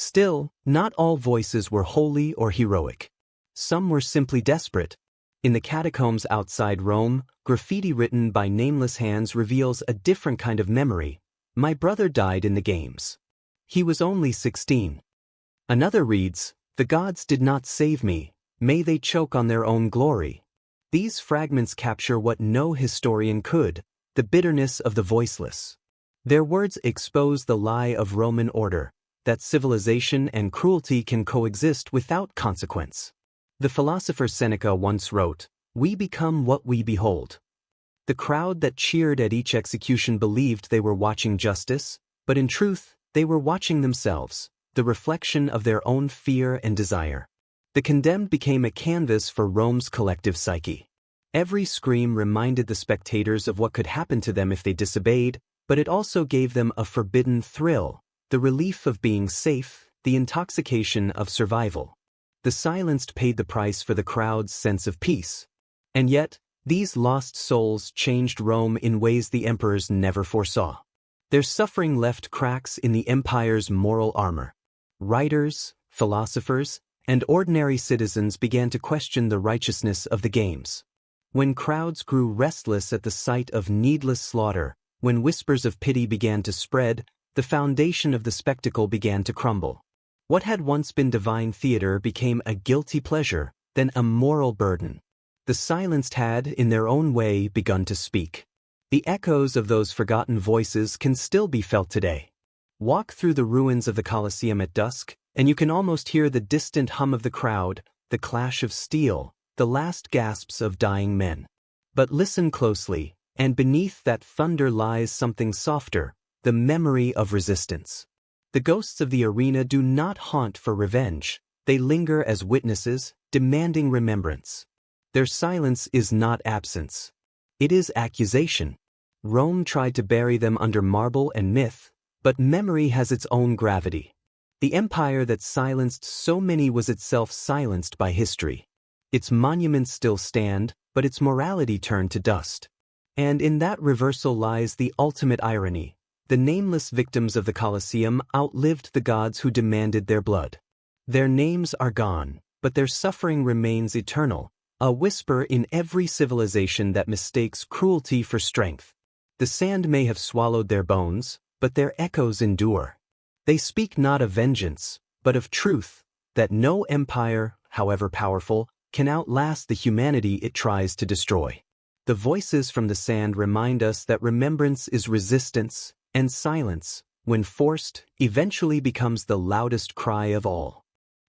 Still, not all voices were holy or heroic. Some were simply desperate. In the catacombs outside Rome, graffiti written by nameless hands reveals a different kind of memory. My brother died in the games. He was only 16. Another reads, the gods did not save me, may they choke on their own glory. These fragments capture what no historian could, the bitterness of the voiceless. Their words expose the lie of Roman order, that civilization and cruelty can coexist without consequence. The philosopher Seneca once wrote, we become what we behold. The crowd that cheered at each execution believed they were watching justice, but in truth, they were watching themselves, the reflection of their own fear and desire. The condemned became a canvas for Rome's collective psyche. Every scream reminded the spectators of what could happen to them if they disobeyed, but it also gave them a forbidden thrill, the relief of being safe, the intoxication of survival. The silenced paid the price for the crowd's sense of peace. And yet, these lost souls changed Rome in ways the emperors never foresaw. Their suffering left cracks in the empire's moral armor. Writers, philosophers, and ordinary citizens began to question the righteousness of the games. When crowds grew restless at the sight of needless slaughter, when whispers of pity began to spread, the foundation of the spectacle began to crumble. What had once been divine theater became a guilty pleasure, then a moral burden. The silenced had, in their own way, begun to speak. The echoes of those forgotten voices can still be felt today. Walk through the ruins of the Colosseum at dusk, and you can almost hear the distant hum of the crowd, the clash of steel, the last gasps of dying men. But listen closely, and beneath that thunder lies something softer, the memory of resistance. The ghosts of the arena do not haunt for revenge, they linger as witnesses, demanding remembrance. Their silence is not absence. It is accusation. Rome tried to bury them under marble and myth, but memory has its own gravity. The empire that silenced so many was itself silenced by history. Its monuments still stand, but its morality turned to dust. And in that reversal lies the ultimate irony. The nameless victims of the Colosseum outlived the gods who demanded their blood. Their names are gone, but their suffering remains eternal, a whisper in every civilization that mistakes cruelty for strength. The sand may have swallowed their bones, but their echoes endure. They speak not of vengeance, but of truth, that no empire, however powerful, can outlast the humanity it tries to destroy. The voices from the sand remind us that remembrance is resistance, and silence, when forced, eventually becomes the loudest cry of all.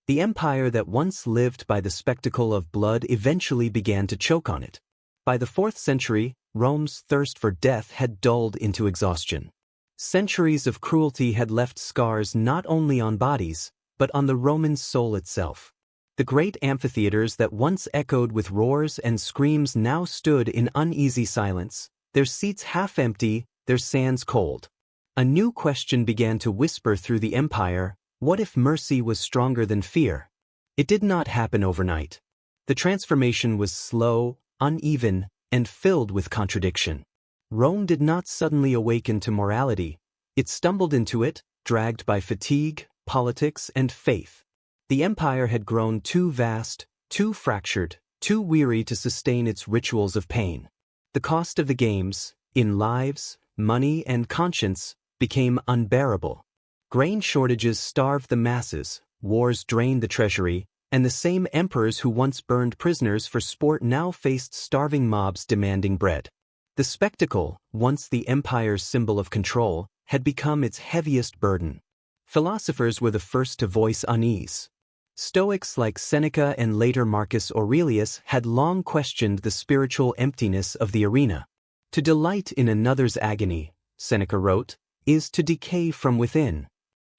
The empire that once lived by the spectacle of blood eventually began to choke on it. By the 4th century, Rome's thirst for death had dulled into exhaustion. Centuries of cruelty had left scars not only on bodies, but on the Roman soul itself. The great amphitheaters that once echoed with roars and screams now stood in uneasy silence, their seats half empty, their sands cold. A new question began to whisper through the empire: what if mercy was stronger than fear? It did not happen overnight. The transformation was slow, uneven, and filled with contradiction. Rome did not suddenly awaken to morality. It stumbled into it, dragged by fatigue, politics, and faith. The empire had grown too vast, too fractured, too weary to sustain its rituals of pain. The cost of the games, in lives, money, and conscience, became unbearable. Grain shortages starved the masses, wars drained the treasury, and the same emperors who once burned prisoners for sport now faced starving mobs demanding bread. The spectacle, once the empire's symbol of control, had become its heaviest burden. Philosophers were the first to voice unease. Stoics like Seneca and later Marcus Aurelius had long questioned the spiritual emptiness of the arena. To delight in another's agony, Seneca wrote, is to decay from within.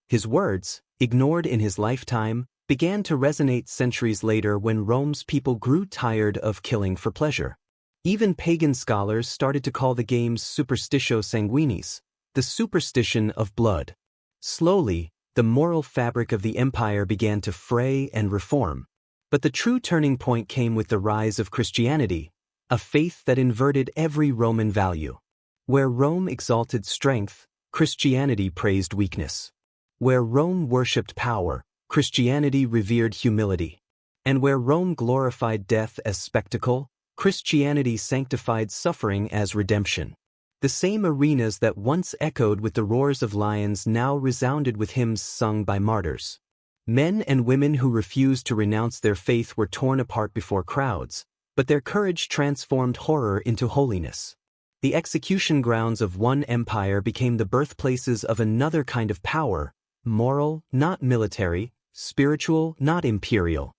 His words, ignored in his lifetime, began to resonate centuries later when Rome's people grew tired of killing for pleasure. Even pagan scholars started to call the games superstitio sanguinis, the superstition of blood. Slowly, the moral fabric of the empire began to fray and reform. But the true turning point came with the rise of Christianity, a faith that inverted every Roman value. Where Rome exalted strength, Christianity praised weakness. Where Rome worshipped power, Christianity revered humility. And where Rome glorified death as spectacle, Christianity sanctified suffering as redemption. The same arenas that once echoed with the roars of lions now resounded with hymns sung by martyrs. Men and women who refused to renounce their faith were torn apart before crowds, but their courage transformed horror into holiness. The execution grounds of one empire became the birthplaces of another kind of power, moral, not military, spiritual, not imperial.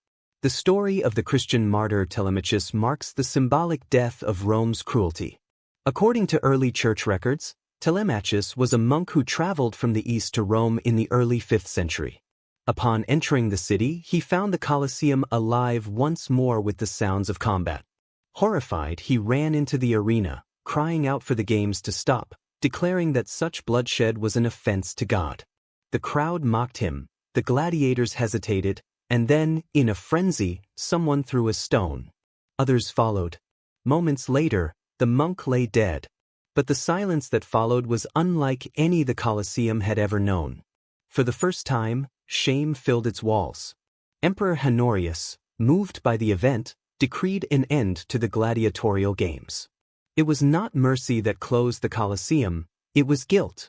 The story of the Christian martyr Telemachus marks the symbolic death of Rome's cruelty. According to early church records, Telemachus was a monk who traveled from the east to Rome in the early 5th century. Upon entering the city, he found the Colosseum alive once more with the sounds of combat. Horrified, he ran into the arena, crying out for the games to stop, declaring that such bloodshed was an offense to God. The crowd mocked him, the gladiators hesitated, and then, in a frenzy, someone threw a stone. Others followed. Moments later, the monk lay dead. But the silence that followed was unlike any the Colosseum had ever known. For the first time, shame filled its walls. Emperor Honorius, moved by the event, decreed an end to the gladiatorial games. It was not mercy that closed the Colosseum, it was guilt.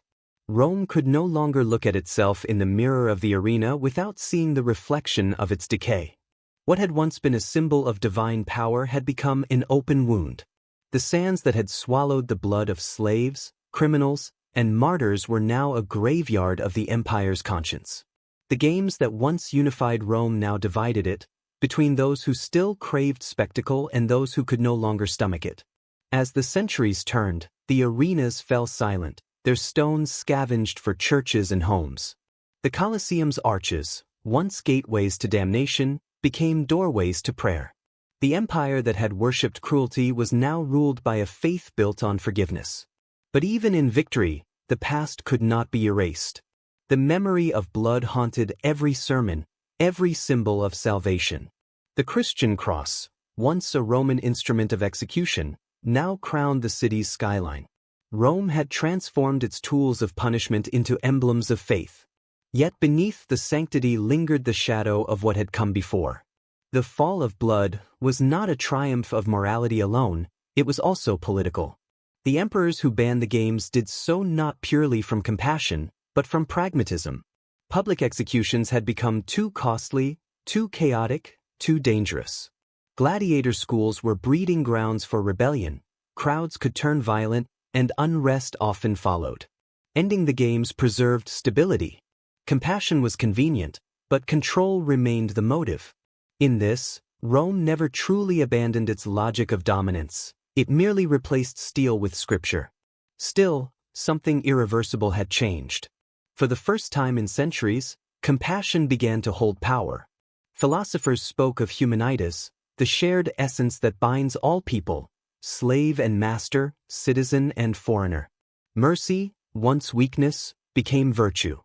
Rome could no longer look at itself in the mirror of the arena without seeing the reflection of its decay. What had once been a symbol of divine power had become an open wound. The sands that had swallowed the blood of slaves, criminals, and martyrs were now a graveyard of the empire's conscience. The games that once unified Rome now divided it, between those who still craved spectacle and those who could no longer stomach it. As the centuries turned, the arenas fell silent, their stones scavenged for churches and homes. The Colosseum's arches, once gateways to damnation, became doorways to prayer. The empire that had worshipped cruelty was now ruled by a faith built on forgiveness. But even in victory, the past could not be erased. The memory of blood haunted every sermon, every symbol of salvation. The Christian cross, once a Roman instrument of execution, now crowned the city's skyline. Rome had transformed its tools of punishment into emblems of faith. Yet beneath the sanctity lingered the shadow of what had come before. The fall of blood was not a triumph of morality alone, it was also political. The emperors who banned the games did so not purely from compassion, but from pragmatism. Public executions had become too costly, too chaotic, too dangerous. Gladiator schools were breeding grounds for rebellion, crowds could turn violent, and unrest often followed. Ending the games preserved stability. Compassion was convenient, but control remained the motive. In this, Rome never truly abandoned its logic of dominance, it merely replaced steel with scripture. Still, something irreversible had changed. For the first time in centuries, compassion began to hold power. Philosophers spoke of humanitas, the shared essence that binds all people, slave and master, citizen and foreigner. Mercy, once weakness, became virtue.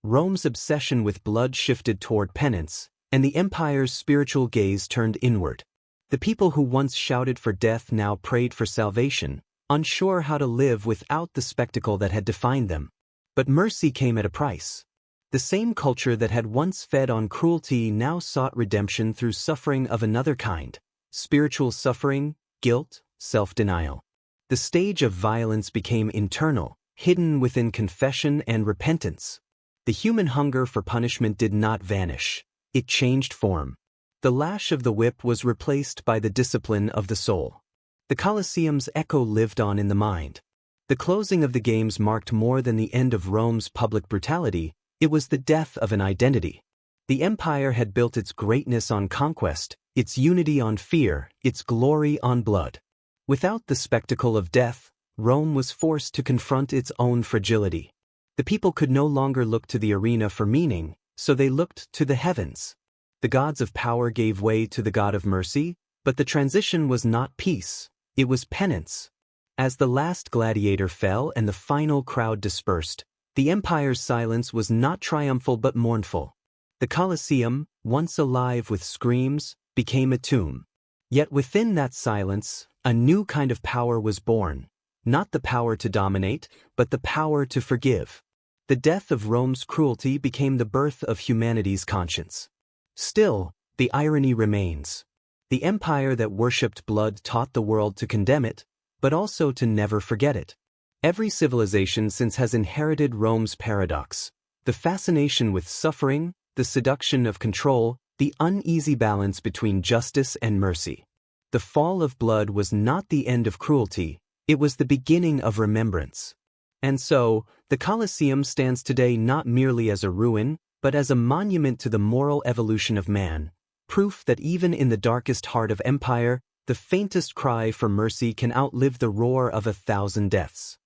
Rome's obsession with blood shifted toward penance, and the empire's spiritual gaze turned inward. The people who once shouted for death now prayed for salvation, unsure how to live without the spectacle that had defined them. But mercy came at a price. The same culture that had once fed on cruelty now sought redemption through suffering of another kind, spiritual suffering, guilt, self-denial. The stage of violence became internal, hidden within confession and repentance. The human hunger for punishment did not vanish. It changed form. The lash of the whip was replaced by the discipline of the soul. The Colosseum's echo lived on in the mind. The closing of the games marked more than the end of Rome's public brutality, it was the death of an identity. The empire had built its greatness on conquest, its unity on fear, its glory on blood. Without the spectacle of death, Rome was forced to confront its own fragility. The people could no longer look to the arena for meaning, so they looked to the heavens. The gods of power gave way to the God of mercy, but the transition was not peace, it was penance. As the last gladiator fell and the final crowd dispersed, the empire's silence was not triumphal but mournful. The Colosseum, once alive with screams, became a tomb. Yet within that silence, a new kind of power was born, not the power to dominate, but the power to forgive. The death of Rome's cruelty became the birth of humanity's conscience. Still, the irony remains. The empire that worshipped blood taught the world to condemn it, but also to never forget it. Every civilization since has inherited Rome's paradox: the fascination with suffering, the seduction of control, the uneasy balance between justice and mercy. The fall of blood was not the end of cruelty, it was the beginning of remembrance. And so, the Colosseum stands today not merely as a ruin, but as a monument to the moral evolution of man, proof that even in the darkest heart of empire, the faintest cry for mercy can outlive the roar of 1,000 deaths.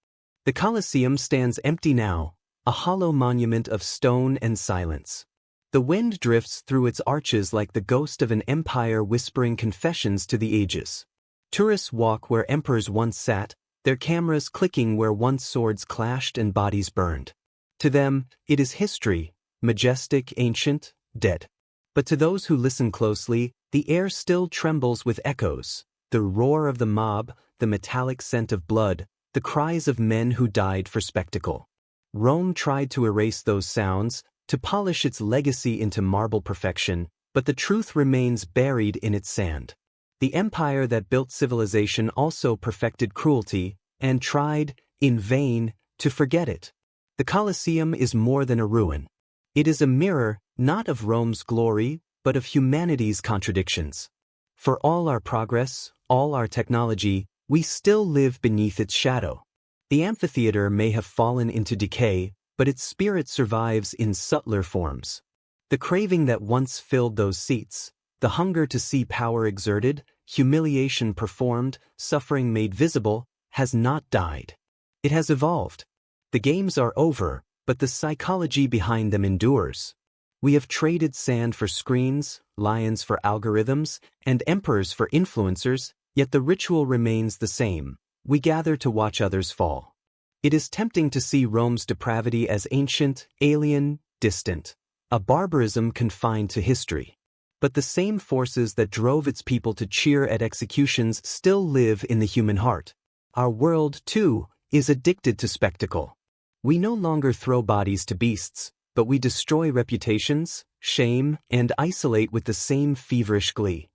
The Colosseum stands empty now, a hollow monument of stone and silence. The wind drifts through its arches like the ghost of an empire whispering confessions to the ages. Tourists walk where emperors once sat, their cameras clicking where once swords clashed and bodies burned. To them, it is history, majestic, ancient, dead. But to those who listen closely, the air still trembles with echoes: the roar of the mob, the metallic scent of blood, the cries of men who died for spectacle. Rome tried to erase those sounds, to polish its legacy into marble perfection, but the truth remains buried in its sand. The empire that built civilization also perfected cruelty, and tried, in vain, to forget it. The Colosseum is more than a ruin. It is a mirror, not of Rome's glory, but of humanity's contradictions. For all our progress, all our technology, we still live beneath its shadow. The amphitheater may have fallen into decay, but its spirit survives in subtler forms. The craving that once filled those seats, the hunger to see power exerted, humiliation performed, suffering made visible, has not died. It has evolved. The games are over, but the psychology behind them endures. We have traded sand for screens, lions for algorithms, and emperors for influencers, yet the ritual remains the same: we gather to watch others fall. It is tempting to see Rome's depravity as ancient, alien, distant, a barbarism confined to history. But the same forces that drove its people to cheer at executions still live in the human heart. Our world, too, is addicted to spectacle. We no longer throw bodies to beasts, but we destroy reputations, shame, and isolate with the same feverish glee.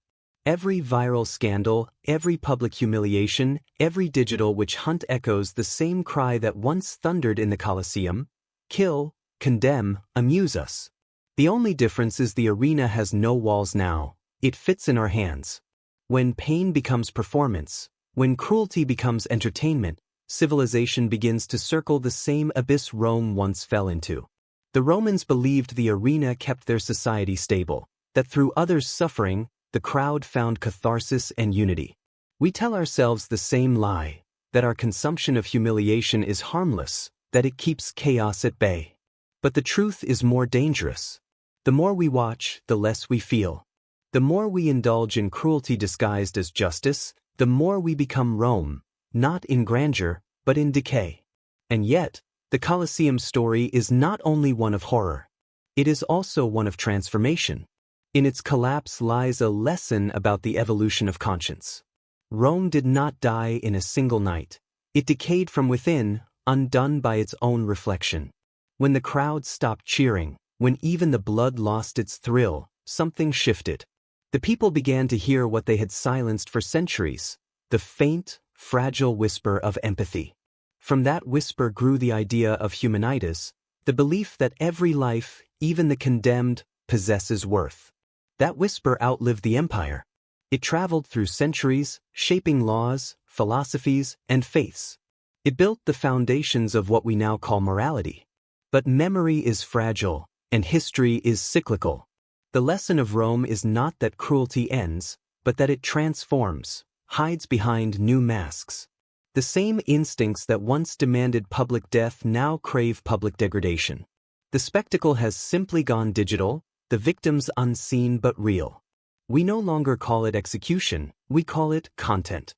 Every viral scandal, every public humiliation, every digital witch hunt echoes the same cry that once thundered in the Colosseum: kill, condemn, amuse us. The only difference is the arena has no walls now, it fits in our hands. When pain becomes performance, when cruelty becomes entertainment, civilization begins to circle the same abyss Rome once fell into. The Romans believed the arena kept their society stable, that through others' suffering, the crowd found catharsis and unity. We tell ourselves the same lie, that our consumption of humiliation is harmless, that it keeps chaos at bay. But the truth is more dangerous. The more we watch, the less we feel. The more we indulge in cruelty disguised as justice, the more we become Rome, not in grandeur, but in decay. And yet, the Colosseum story is not only one of horror. It is also one of transformation. In its collapse lies a lesson about the evolution of conscience. Rome did not die in a single night. It decayed from within, undone by its own reflection. When the crowd stopped cheering, when even the blood lost its thrill, something shifted. The people began to hear what they had silenced for centuries: the faint, fragile whisper of empathy. From that whisper grew the idea of humanitas, the belief that every life, even the condemned, possesses worth. That whisper outlived the empire. It traveled through centuries, shaping laws, philosophies, and faiths. It built the foundations of what we now call morality. But memory is fragile, and history is cyclical. The lesson of Rome is not that cruelty ends, but that it transforms, hides behind new masks. The same instincts that once demanded public death now crave public degradation. The spectacle has simply gone digital, the victims unseen but real. We no longer call it execution, we call it content.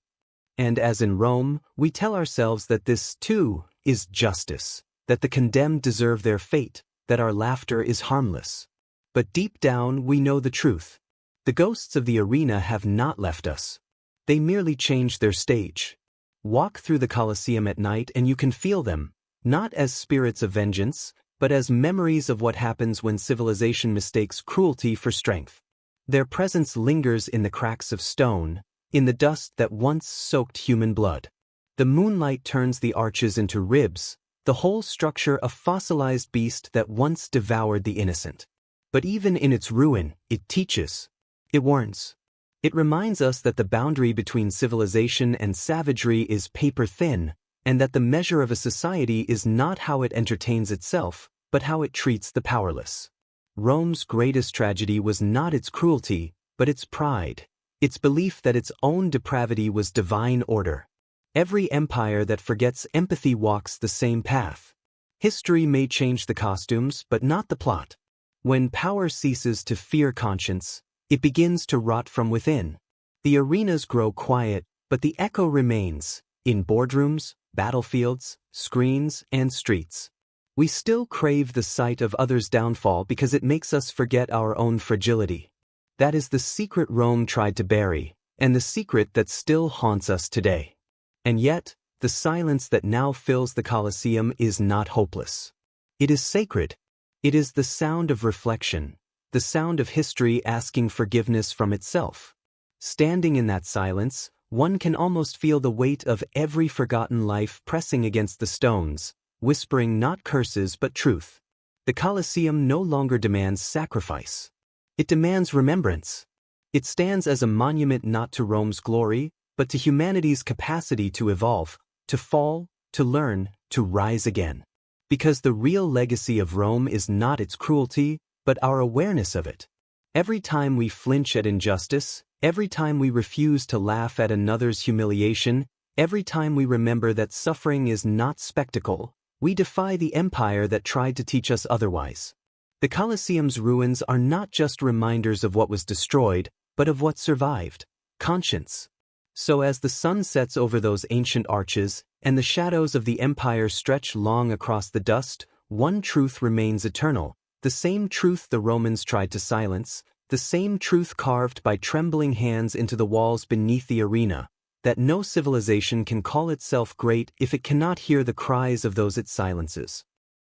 And as in Rome, we tell ourselves that this, too, is justice, that the condemned deserve their fate, that our laughter is harmless. But deep down we know the truth. The ghosts of the arena have not left us. They merely changed their stage. Walk through the Colosseum at night and you can feel them, not as spirits of vengeance, but as memories of what happens when civilization mistakes cruelty for strength. Their presence lingers in the cracks of stone, in the dust that once soaked human blood. The moonlight turns the arches into ribs, the whole structure a fossilized beast that once devoured the innocent. But even in its ruin, it teaches. It warns. It reminds us that the boundary between civilization and savagery is paper-thin, and that the measure of a society is not how it entertains itself, but how it treats the powerless. Rome's greatest tragedy was not its cruelty, but its pride, its belief that its own depravity was divine order. Every empire that forgets empathy walks the same path. History may change the costumes, but not the plot. When power ceases to fear conscience, it begins to rot from within. The arenas grow quiet, but the echo remains, in boardrooms, battlefields, screens, and streets. We still crave the sight of others' downfall because it makes us forget our own fragility. That is the secret Rome tried to bury, and the secret that still haunts us today. And yet, the silence that now fills the Colosseum is not hopeless. It is sacred. It is the sound of reflection, the sound of history asking forgiveness from itself. Standing in that silence, one can almost feel the weight of every forgotten life pressing against the stones, whispering not curses but truth. The Colosseum no longer demands sacrifice. It demands remembrance. It stands as a monument not to Rome's glory, but to humanity's capacity to evolve, to fall, to learn, to rise again. Because the real legacy of Rome is not its cruelty, but our awareness of it. Every time we flinch at injustice, every time we refuse to laugh at another's humiliation, every time we remember that suffering is not spectacle, we defy the empire that tried to teach us otherwise. The Colosseum's ruins are not just reminders of what was destroyed, but of what survived: conscience. So as the sun sets over those ancient arches, and the shadows of the empire stretch long across the dust, one truth remains eternal, the same truth the Romans tried to silence, the same truth carved by trembling hands into the walls beneath the arena, that no civilization can call itself great if it cannot hear the cries of those it silences.